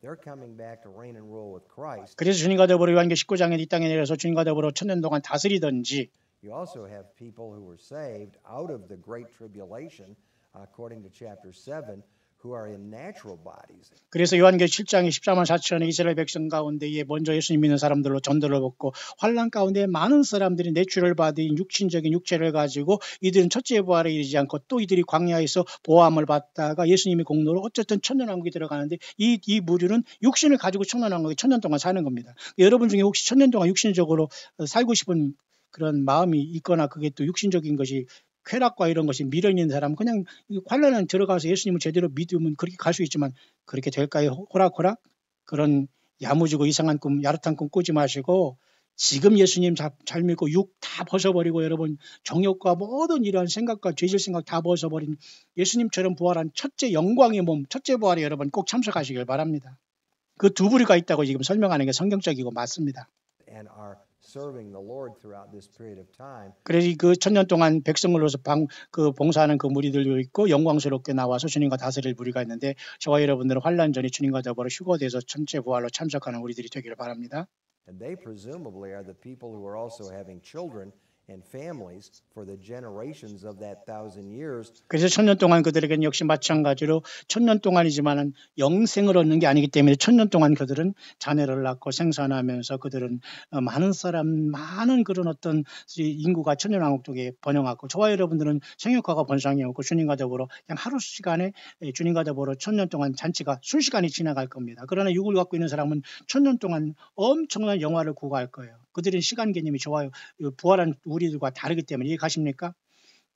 They're coming back to reign and rule with Christ. 그래서 주님과 더불어 요한계시 19장에 이 땅에 내려서 주님과 더불어 천년 동안 다스리든지 You also have people who were saved out of the great tribulation, according to chapter 7, who are in natural bodies. 그래서 요한계시록 7장에 14만 4천의 이스라엘 백성 가운데에 먼저 예수님 믿는 사람들로 전도를 받고 환난 가운데 많은 사람들이 내추럴 바디 육신적인 육체를 가지고 이들은 첫째 부활에 이르지 않고 또 이들이 광야에서 보함을 받다가 예수님의 공로로 어쨌든 천년왕국에 들어가는데 이 무리는 육신을 가지고 천년왕국에 천년 동안 사는 겁니다. 여러분 중에 혹시 천년 동안 육신적으로 살고 싶은 그런 마음이 있거나 그게 또 육신적인 것이 쾌락과 이런 것이 미련 있는 사람은 그냥 환난에 들어가서 예수님을 제대로 믿으면 그렇게 갈 수 있지만 그렇게 될까요? 호락호락? 그런 야무지고 이상한 꿈, 야릇한 꿈 꾸지 마시고 지금 예수님 잘 믿고 육 다 벗어버리고 여러분 정욕과 모든 이러한 생각과 죄질 생각 다 벗어버린 예수님처럼 부활한 첫째 영광의 몸, 첫째 부활에 여러분 꼭 참석하시길 바랍니다. 그 두 부류가 있다고 지금 설명하는 게 성경적이고 맞습니다. And are serving the Lord throughout this period of time. 그래서 그 천년 동안 백성으로서 봉사하는 그 무리들도 있고 영광스럽게 나와서 주님과 다스릴 무리가 있는데 저와 여러분들은 환난 전에 주님과 더불어 휴거돼서 천체 부활로 참석하는 우리들이 되기를 바랍니다. And they presumably are the people who are also having children and families for the generations of that 1,000 years. 그래서 천년 동안 그들에게는 역시 마찬가지로 천년 동안이지만은 영생을 얻는 게 아니기 때문에 천년 동안 그들은 자녀를 낳고 생산하면서 그들은 많은 그런 어떤 인구가 천년왕국 쪽에 번영하고 저와 여러분들은 생육화가 번성해 오고 주님과 더불어 그냥 하루 시간에 주님과 더불어 천년 동안 잔치가 순식간에 지나갈 겁니다. 그러나 육을 갖고 있는 사람은 천년 동안 엄청난 영화를 구가할 거예요. 그들은 시간 개념이 좋아요. 부활한 우리들과 다르기 때문에 이해가십니까?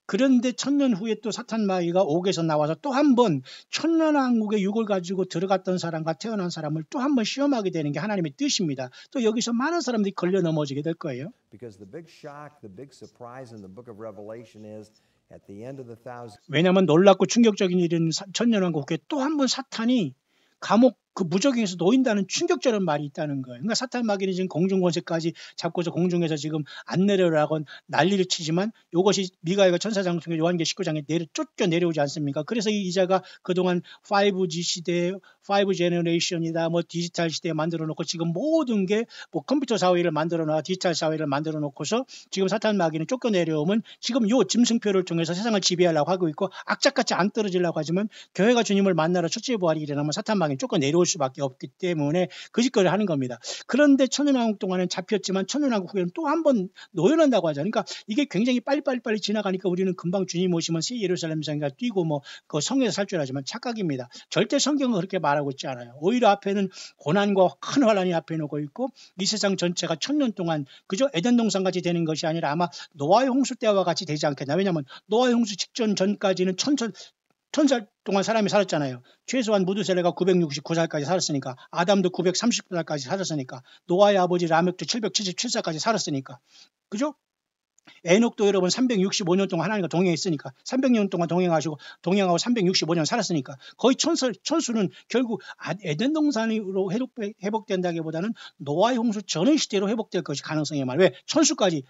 그런데 천년 후에 또 사탄 마귀가 옥에서 나와서 또 한 번 천년왕국의 육을 가지고 들어갔던 사람과 태어난 사람을 또 한 번 시험하게 되는 게 하나님의 뜻입니다. 또 여기서 많은 사람들이 걸려 넘어지게 될 거예요. Because the big shock, the big surprise in the book of Revelation is at the end of the 1,000. 왜냐하면 놀랍고 충격적인 일은 천년왕국에 또 한 번 사탄이 감옥 그 무적행에서 놓인다는 충격적인 말이 있다는 거예요. 그러니까 사탄 마귀는 지금 공중권세까지 잡고서 공중에서 지금 안 내려라고 난리를 치지만 이것이 미가엘과 천사장 중에 요한계시록 19장에 쫓겨 내려오지 않습니까? 그래서 이 이자가 그동안 5G 시대, 5 제너레이션이다, 뭐 디지털 시대에 만들어 놓고 지금 모든 게 뭐 컴퓨터 사회를 만들어 놔, 디지털 사회를 만들어 놓고서 지금 사탄 마귀는 쫓겨 내려오면 지금 요 짐승표를 통해서 세상을 지배하려고 하고 있고 악착같이 안 떨어지려고 하지만 교회가 주님을 만나러 첫째 부활이 일어나면 사탄 마귀는 쫓겨 내려올 수밖에 없기 때문에 그 짓거리를 하는 겁니다. 그런데 천년왕국 동안은 잡혔지만 천년왕국 후에는 또 한 번 노연한다고 하죠. 그러니까 이게 굉장히 빨리 지나가니까 우리는 금방 주님 오시면 새 예루살렘 성가 뛰고 뭐 그 성에서 살 줄 알지만 착각입니다. 절대 성경은 그렇게 말하고 있지 않아요. 오히려 앞에는 고난과 큰 환난이 앞에 놓고 있고 이 세상 전체가 천년 동안 그저 에덴 동산같이 되는 것이 아니라 아마 노아의 홍수 때와 같이 되지 않겠나. 왜냐하면 노아의 홍수 직전 전까지는 천살 동안 사람이 살았잖아요. 최소한 무드셀레가 969살까지 살았으니까 아담도 930살까지 살았으니까 노아의 아버지 라멕도 777살까지 살았으니까 그죠? 에녹도 여러분 365년 동안 하나님과 동행했으니까 300년 동안 동행하고 365년 살았으니까 거의 천수는 결국 에덴 동산으로 회복된다기보다는 노아의 홍수 전의 시대로 회복될 것이 가능성이 많아요. 왜? 천수까지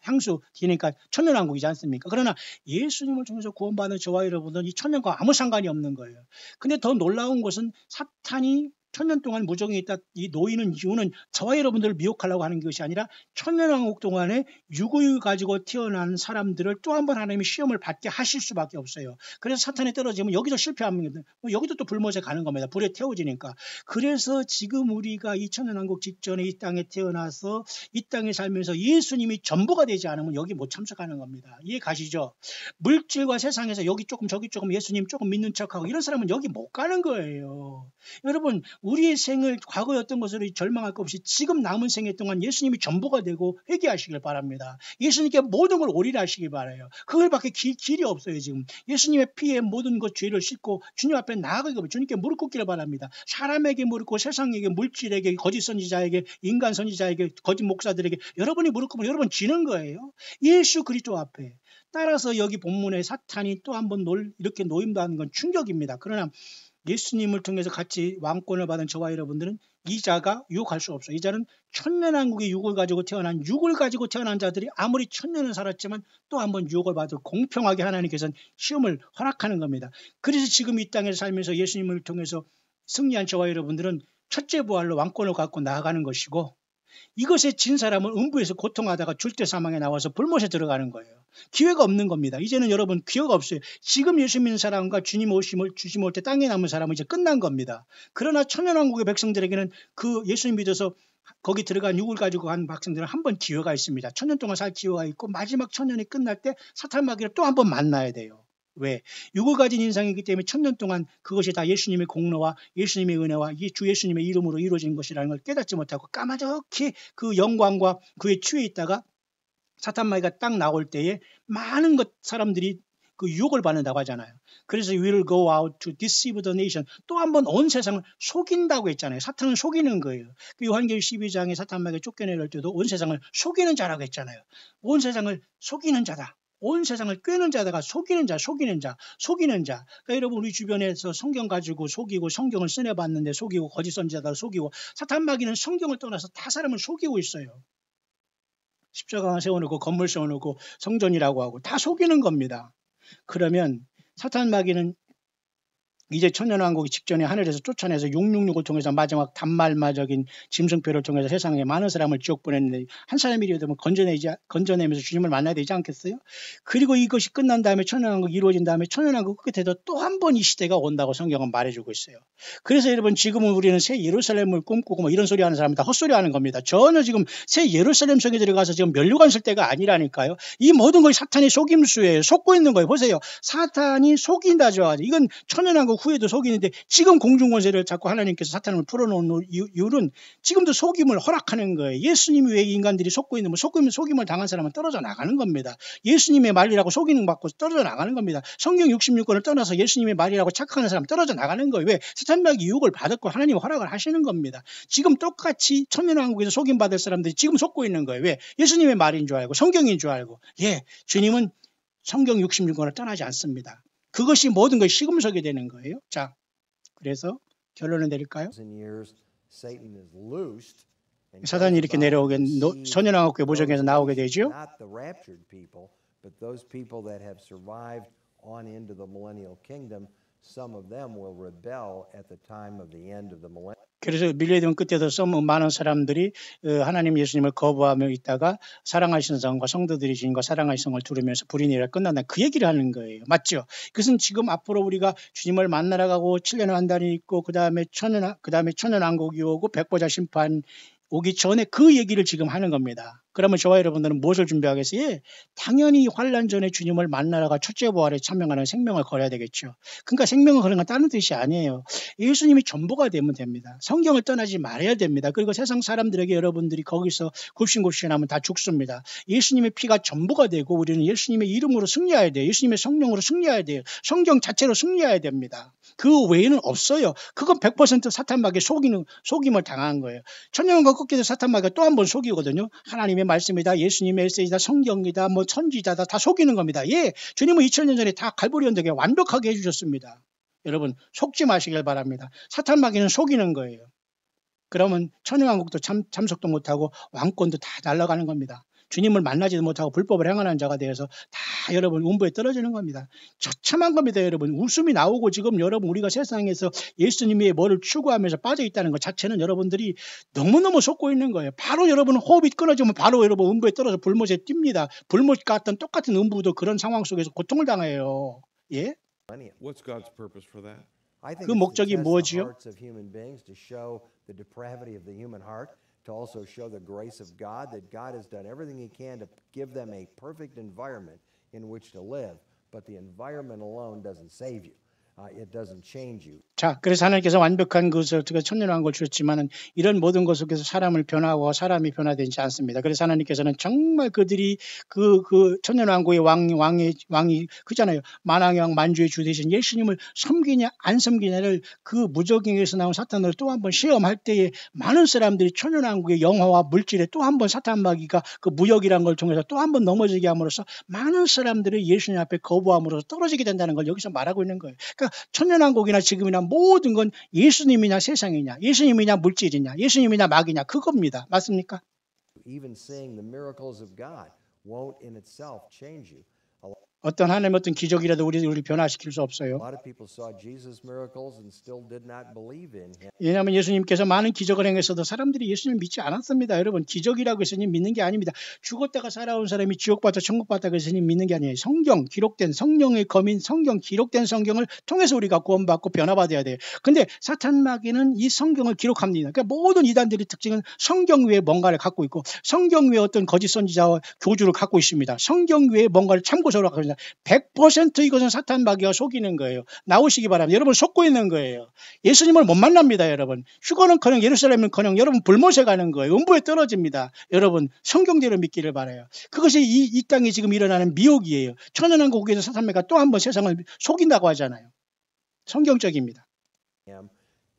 향수 뒤니까 천년왕국이지 않습니까? 그러나 예수님을 통해서 구원받는 저와 여러분은 이 천년과 아무 상관이 없는 거예요. 근데 더 놀라운 것은 사탄이 천년 동안 무정에 있다 이 놓이는 이유는 저와 여러분들을 미혹하려고 하는 것이 아니라 천년왕국 동안에 육을 가지고 태어난 사람들을 또 한 번 하나님이 시험을 받게 하실 수밖에 없어요. 그래서 사탄에 떨어지면 여기도 실패합니다. 여기도 또 불못에 가는 겁니다. 불에 태워지니까. 그래서 지금 우리가 이 천년왕국 직전에 이 땅에 태어나서 이 땅에 살면서 예수님이 전부가 되지 않으면 여기 못 참석하는 겁니다. 이해 가시죠? 물질과 세상에서 여기 조금 저기 조금 예수님 조금 믿는 척하고 이런 사람은 여기 못 가는 거예요. 여러분 우리의 생을 과거에 어떤 것으로 절망할 것 없이 지금 남은 생애 동안 예수님이 전부가 되고 회개하시길 바랍니다. 예수님께 모든 걸 올인하시길 바라요. 그걸밖에 길이 없어요. 지금 예수님의 피에 모든 것 죄를 씻고 주님 앞에 나아가고 주님께 무릎 꿇기를 바랍니다. 사람에게 무릎 꿇고 세상에게 물질에게 거짓 선지자에게 인간 선지자에게 거짓 목사들에게 여러분이 무릎 꿇으면 여러분 지는 거예요. 예수 그리스도 앞에. 따라서 여기 본문에 사탄이 또 한 번 이렇게 노임당하는 건 충격입니다. 그러나 예수님을 통해서 같이 왕권을 받은 저와 여러분들은 이 자가 유혹할 수 없어요. 이 자는 천년왕국의 육을 가지고 태어난 자들이 아무리 천년을 살았지만 또 한 번 유혹을 받을 공평하게 하나님께서는 시험을 허락하는 겁니다. 그래서 지금 이 땅에 살면서 예수님을 통해서 승리한 저와 여러분들은 첫째 부활로 왕권을 갖고 나아가는 것이고 이것에 진 사람은 음부에서 고통하다가 줄대 사망에 나와서 불못에 들어가는 거예요. 기회가 없는 겁니다. 이제는 여러분 기회가 없어요. 지금 예수 믿는 사람과 주님 올 때 땅에 남은 사람은 이제 끝난 겁니다. 그러나 천년왕국의 백성들에게는 그 예수님 믿어서 거기 들어간 육을 가지고 간 백성들은 한 번 기회가 있습니다. 천년 동안 살 기회가 있고 마지막 천년이 끝날 때 사탄 마귀를 또 한 번 만나야 돼요. 왜? 육을 가진 인상이기 때문에 천년 동안 그것이 다 예수님의 공로와 예수님의 은혜와 주 예수님의 이름으로 이루어진 것이라는 걸 깨닫지 못하고 까마득히 그 영광과 그의 추에 있다가 사탄 마귀가 딱 나올 때에 많은 사람들이 그 유혹을 받는다고 하잖아요. 그래서 will go out to deceive the nation. 또 한 번 온 세상을 속인다고 했잖아요. 사탄은 속이는 거예요. 그 요한계시록 12장에 사탄 마귀가 쫓겨낼 때도 온 세상을 속이는 자라고 했잖아요. 온 세상을 속이는 자다. 온 세상을 꿰는 자다가 속이는 자. 그러니까 여러분 우리 주변에서 성경 가지고 속이고 성경을 써내봤는데 속이고 거짓 선지자다 속이고 사탄 마귀는 성경을 떠나서 다 사람을 속이고 있어요. 십자가 세워놓고 건물 세워놓고 성전이라고 하고 다 속이는 겁니다. 그러면 사탄 마귀는 이제 천년왕국이 직전에 하늘에서 쫓아내서 666을 통해서 마지막 단말마적인 짐승표를 통해서 세상에 많은 사람을 지옥 보냈는데 한 사람이라도 되면 건져내면서 주님을 만나야 되지 않겠어요? 그리고 이것이 끝난 다음에 천년왕국이 이루어진 다음에 천년왕국 끝에도 또 한 번 이 시대가 온다고 성경은 말해주고 있어요. 그래서 여러분 지금은 우리는 새 예루살렘을 꿈꾸고 뭐 이런 소리 하는 사람은 다 헛소리 하는 겁니다. 전혀 지금 새 예루살렘 속에 들어가서 지금 면류관 쓸 때가 아니라니까요. 이 모든 것이 사탄의 속임수예요. 속고 있는 거예요. 보세요. 사탄이 속인다죠. 이건 천년왕국 후에도 속이는데 지금 공중권세를 자꾸 하나님께서 사탄을 풀어놓은 이유는 지금도 속임을 허락하는 거예요. 예수님이 왜 인간들이 속고 있는 속임을 당한 사람은 떨어져 나가는 겁니다. 예수님의 말이라고 속이는 받고 떨어져 나가는 겁니다. 성경 66권을 떠나서 예수님의 말이라고 착각하는 사람 떨어져 나가는 거예요. 왜? 사탄마귀 유혹을 받았고 하나님 허락을 하시는 겁니다. 지금 똑같이 천년왕국에서 속임받을 사람들이 지금 속고 있는 거예요. 왜? 예수님의 말인 줄 알고 성경인 줄 알고. 주님은 성경 66권을 떠나지 않습니다. 그것이 모든 것이 시금석이 되는 거예요. 자, 그래서 결론을 내릴까요? 사단이 이렇게 내려오게 천년왕국의 모종에서 나오게 되죠. 그래서 밀레니엄 끝에도 많은 사람들이 하나님 예수님을 거부하며 있다가 사랑하시는 성과 성도들이 주님과 사랑하시는 성을 두르면서 불이 내려 끝난다. 그 얘기를 하는 거예요. 맞죠? 그것은 지금 앞으로 우리가 주님을 만나러 가고 7년의 환단이 있고 그 다음에 천년왕국이 오고 백보자 심판 오기 전에 그 얘기를 지금 하는 겁니다. 그러면 저와 여러분들은 무엇을 준비하겠어요? 당연히 환난 전에 주님을 만나러가 첫째 부활에 참여하는 생명을 걸어야 되겠죠. 그러니까 생명을 거는 건 다른 뜻이 아니에요. 예수님이 전부가 되면 됩니다. 성경을 떠나지 말아야 됩니다. 그리고 세상 사람들에게 여러분들이 거기서 굽신굽신하면 다 죽습니다. 예수님의 피가 전부가 되고 우리는 예수님의 이름으로 승리해야 돼요. 예수님의 성령으로 승리해야 돼요. 성경 자체로 승리해야 됩니다. 그 외에는 없어요. 그건 100% 사탄마귀의 속임을 당한 거예요. 천년왕국 끝에서 사탄마귀가 또 한 번 속이거든요. 하나님의 말씀이다, 예수님의 메시지다, 성경이다, 뭐 천지자다 다 속이는 겁니다. 주님은 2000년 전에 다 갈보리 언덕에 완벽하게 해주셨습니다. 여러분 속지 마시길 바랍니다. 사탄마귀는 속이는 거예요. 그러면 천년왕국도 참석도 못하고 왕권도 다 날아가는 겁니다. 주님을 만나지도 못하고 불법을 행하는 자가 되어서 다 여러분 운부에 떨어지는 겁니다. 처참한 겁니다. 여러분 웃음이 나오고 지금 여러분 우리가 세상에서 예수님의 뭐를 추구하면서 빠져있다는 것 자체는 여러분들이 너무너무 속고 있는 거예요. 바로 여러분 호흡이 끊어지면 바로 여러분 운부에 떨어져 불못에 뜁니다. 불못 같은 똑같은 운부도 그런 상황 속에서 고통을 당해요. What's God's purpose for that? 그 목적이 뭐지요? To also show the grace of God, that God has done everything He can to give them a perfect environment in which to live. But the environment alone doesn't save you. It doesn't change you. 자, 그래서 하나님께서 완벽한 것을 어떻게 천년왕국을 주셨지만은 이런 모든 것 속에서 사람을 변화하고 사람이 변화되지 않습니다. 그래서 하나님께서는 정말 그들이 그 천년왕국의 왕이 그잖아요. 만왕의 왕 만주의 주 되신 예수님을 섬기냐 안 섬기냐를 그 무적행에서 나온 사탄으로 또 한 번 시험할 때에 많은 사람들이 천년왕국의 영화와 물질에 또 한 번 사탄마귀가 그 무역이라는 걸 통해서 또 한 번 넘어지게 함으로써 많은 사람들이 예수님 앞에 거부함으로써 떨어지게 된다는 걸 여기서 말하고 있는 거예요. 그러니까 천년왕국이나 지금이나 모든 건 예수님이냐 세상이냐, 예수님이냐 물질이냐, 예수님이냐 마귀냐 그겁니다. 맞습니까? Even seeing the miracles of God won't in itself change you. 어떤 하나님의 어떤 기적이라도 우리를 변화시킬 수 A 없어요. lot of people saw Jesus' miracles and still did not believe in him. 왜냐하면 예수님께서 많은 기적을 행했어도 사람들이 예수님을 믿지 않았습니다. 여러분 기적이라고 해서 예수님 믿는 게 아닙니다. 죽었다가 살아온 사람이 지옥받아 천국받아 그래서 예수님 믿는 게 아니에요. 성경 기록된 성령의 검인 성경 기록된 성경을 통해서 우리가 구원받고 변화받아야 돼요. 근데 사탄 마귀는 이 성경을 기록합니다. 그러니까 모든 이단들의 특징은 성경 외에 뭔가를 갖고 있고 성경 외에 어떤 거짓 선지자와 교주를 갖고 있습니다. 성경 외에 뭔가를 참고서로 갖고 있습니다. 100% 이것은 사탄 마귀가 속이는 거예요. 나오시기 바랍니다. 여러분 속고 있는 거예요. 예수님을 못 만납니다. 여러분 휴거는커녕 예루살렘은커녕 여러분 불못에 가는 거예요. 음부에 떨어집니다. 여러분 성경대로 믿기를 바라요. 그것이 이 땅에 지금 일어나는 미혹이에요. 천연왕국에서 사탄 마귀가 또 한 번 세상을 속인다고 하잖아요. 성경적입니다.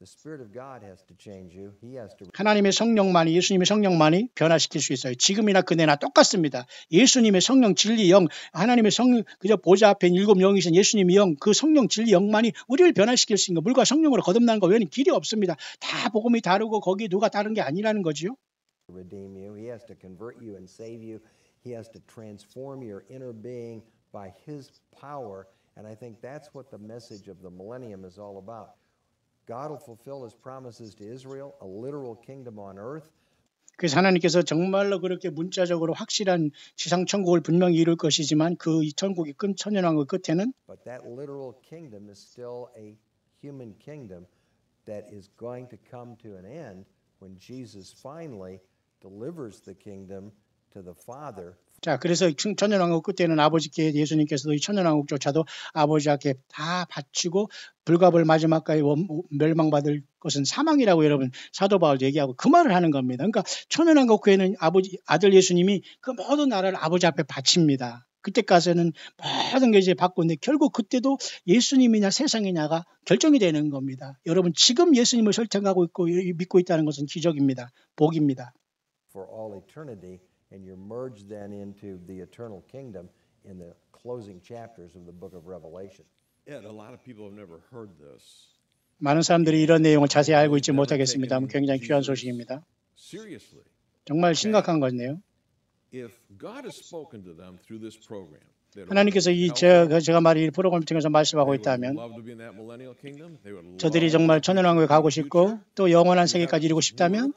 The Spirit of God has to change you. He has to. 하나님의 성령만이 예수님의 성령만이 변화시킬 수 있어요. 지금이나 그때나 똑같습니다. 예수님의 성령 진리 영 하나님의 성령 그저 보좌 앞에 7 영이신 예수님의 영 그 성령 진리 영만이 우리를 변화시킬 수 있는 거 물과 성령으로 거듭나는 거 외에는 길이 없습니다. 다 복음이 다르고 거기에 누가 다른 게 아니라는 거지요. Redeem you. He has to convert you and save you. He has to transform your inner being by His power. And I think that's what the message of the millennium is all about. God will fulfill His promises to Israel, a literal kingdom on earth. 그래서 하나님께서 정말로 그렇게 문자적으로 확실한 지상 천국을 분명히 이룰 것이지만 그 천국이 끝 천연왕국 끝에는 But that literal kingdom is still a human kingdom that is going to come to an end when Jesus finally delivers the kingdom to the Father. 자, 그래서 천연왕국 끝에는 아버지께 예수님께서도 이 천연왕국조차도 아버지께 다 바치고 불가불 마지막까지 멸망받을 것은 사망이라고 여러분 사도 바울 얘기하고 그 말을 하는 겁니다. 그러니까 천연왕국 후에는 아들 예수님이 그 모든 나라를 아버지 앞에 바칩니다. 그때까지는 모든 게 이제 바꾸는데 결국 그때도 예수님이냐 세상이냐가 결정이 되는 겁니다. 여러분 지금 예수님을 설득하고 있고 믿고 있다는 것은 기적입니다. 복입니다. For all eternity. And you're merged then into the eternal kingdom in the closing chapters of the book of Revelation. Ed, a lot of people have never heard this. 많은 사람들이 이런 내용을 자세히 알고 있지 못하겠습니다만 굉장히 귀한 소식입니다. Seriously. 정말 심각한 거네요. If God has spoken to them through this program, 하나님께서 제가 말이 이 프로그램을 통해서 말씀하고 있다면 저들이 정말 천연왕국에 가고 싶고 또 영원한 세계까지 이루고 싶다면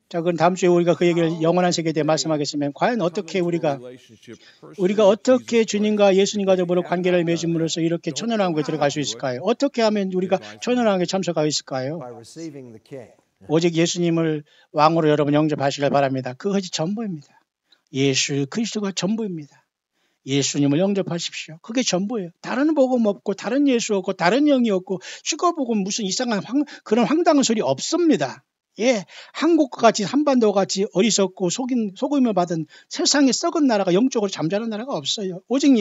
자, 그럼 다음 주에 우리가 그 얘기를 영원한 세계에 대해 말씀하겠으면 과연 어떻게 우리가 어떻게 주님과 예수님과 더불어 관계를 맺음으로써 이렇게 천연왕국에 들어갈 수 있을까요? 어떻게 하면 우리가 천연왕국에 참석할 수 있을까요? 오직 예수님을 왕으로 여러분 영접하시길 바랍니다. 그것이 전부입니다. 예수 그리스도가 전부입니다. 예수님을 영접하십시오. 그게 전부예요. 다른 복음 없고 다른 예수 없고 다른 영이 없고 휴거복음 무슨 이상한 그런 황당한 소리 없습니다. 예, 한국과 같이 한반도와 같이 어리석고 속임을 받은 세상의 썩은 나라가 영적으로 잠자는 나라가 없어요. 오직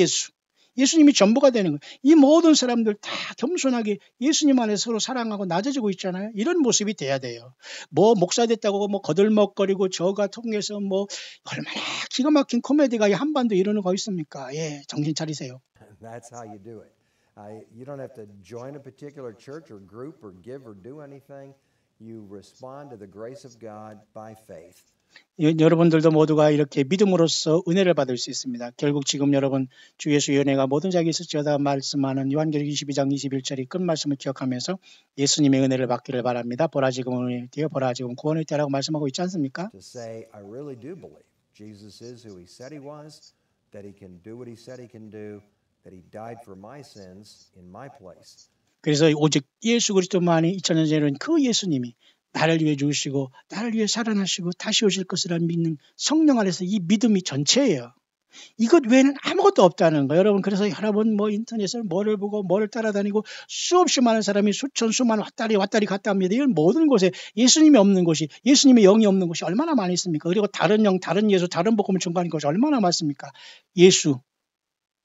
예수님이 전부가 되는 거예요. 이 모든 사람들 다 겸손하게 예수님 안에서 서로 사랑하고 낮아지고 있잖아요. 이런 모습이 돼야 돼요. 뭐 목사 됐다고 뭐 거들먹거리고 저가 통해서 뭐 얼마나 기가 막힌 코미디가 한반도 이러는 거 있습니까? 예, 정신 차리세요. That's how you do it. You don't have to join a particular church or group or give or do anything. You respond to the grace of God by faith. 여러분들도 모두가 이렇게 믿음으로써 은혜를 받을 수 있습니다. 결국 지금 여러분 주 예수의 은혜가 모든 자에게 있을지어다 말씀하는 요한계시록 22장 21절의 끝말씀을 기억하면서 예수님의 은혜를 받기를 바랍니다. 보라 지금 은혜의 때요 보라 지금 구원의 때라고 말씀하고 있지 않습니까? To say, I really do believe Jesus is who He said He was, that He can do what He said He can do, that He died for my sins in my place. 그래서 오직 예수 그리스도만이 2000년 전에는 그 예수님이 나를 위해 죽으시고 나를 위해 살아나시고 다시 오실 것이라 믿는 성령 안에서 이 믿음이 전체예요. 이것 외에는 아무것도 없다는 거예요. 여러분 그래서 여러 번 뭐 인터넷에서 뭐를 보고 뭐를 따라다니고 수없이 많은 사람이 수만 왔다리 갔다 합니다. 이런 모든 곳에 예수님이 없는 곳이 예수님의 영이 없는 곳이 얼마나 많이 있습니까? 그리고 다른 영, 다른 예수, 다른 복음을 전가하는 것이 얼마나 많습니까?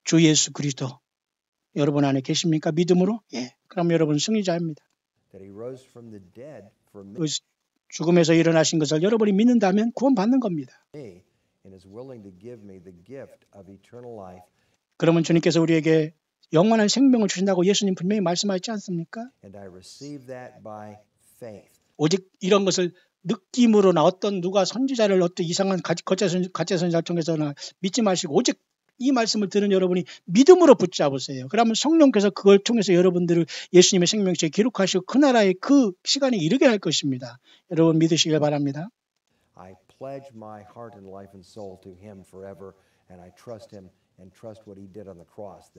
주 예수 그리스도 여러분 안에 계십니까? 믿음으로? 예. 그럼 여러분 승리자입니다. 죽음에서 일어나신 것을 여러분이 믿는다면 구원받는 겁니다. 그러면 주님께서 우리에게 영원한 생명을 주신다고 예수님 분명히 말씀하셨지 않습니까? 오직 이런 것을 느낌으로나 어떤 누가 선지자를 어떤 이상한 가짜 선지자를 통해서나 믿지 마시고 오직 이 말씀을 들은 여러분이 믿음으로 붙잡으세요. 그러면 성령께서 그걸 통해서 여러분들을 예수님의 생명책에 기록하시고 그 나라의 그 시간에 이르게 할 것입니다. 여러분 믿으시길 바랍니다. I pledge my heart and life and soul to him forever, and I trust him and trust what he did on the cross.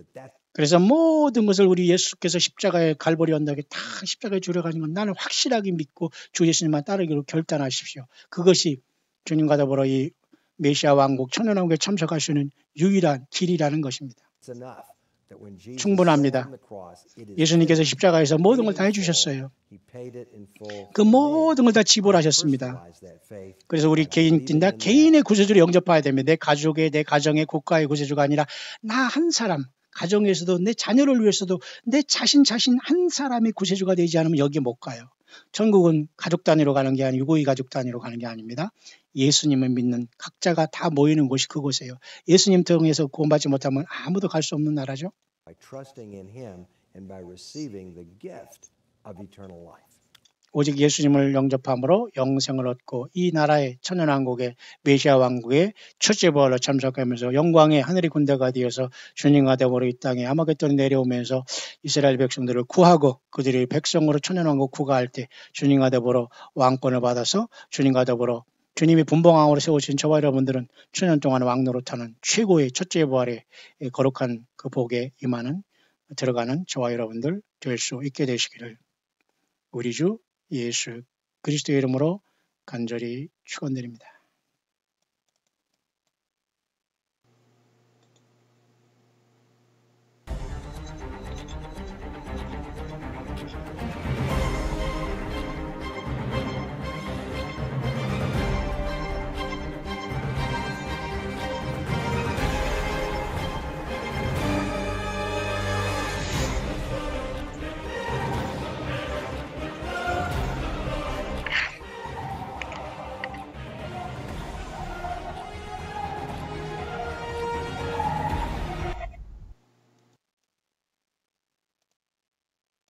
그래서 모든 것을 우리 예수께서 십자가에 갈보리 언덕에 다 십자가에 줄여가는 건 나는 확실하게 믿고 주 예수님만 따르기로 결단하십시오. 그것이 주님과 더불어 이 메시아 왕국 천년왕국에 참석하시는 유일한 길이라는 것입니다. 충분합니다. 예수님께서 십자가에서 모든 걸 다 해주셨어요. 그 모든 걸 다 지불하셨습니다. 그래서 우리 개인인데 개인의 구세주를 영접해야 됩니다. 내 가족의, 내 가정의, 국가의 구세주가 아니라 나 한 사람, 가정에서도 내 자녀를 위해서도 내 자신 한 사람의 구세주가 되지 않으면 여기 못 가요. 천국은 가족 단위로 가는 게 아니고 유고의 가족 단위로 가는 게 아닙니다. 예수님을 믿는 각자가 다 모이는 곳이 그곳이에요. 예수님 통해서 구원받지 못하면 아무도 갈 수 없는 나라죠. By trusting in him and by receiving the gift of eternal life. 오직 예수님을 영접함으로 영생을 얻고 이 나라의 천년왕국의 메시아 왕국의 첫째 부활로 참석하면서 영광의 하늘의 군대가 되어서 주님과 더불어 이 땅에 아마겟돈이 내려오면서 이스라엘 백성들을 구하고 그들이 백성으로 천년왕국 구가할 때 주님과 더불어 왕권을 받아서 주님과 더불어 주님이 분봉왕으로 세우신 저와 여러분들은 천년 동안 왕노릇하는 최고의 첫째 부활의 거룩한 그 복에 임하는 들어가는 저와 여러분들 될 수 있게 되시기를 우리 주 예수 그리스도의 이름으로 간절히 축원드립니다.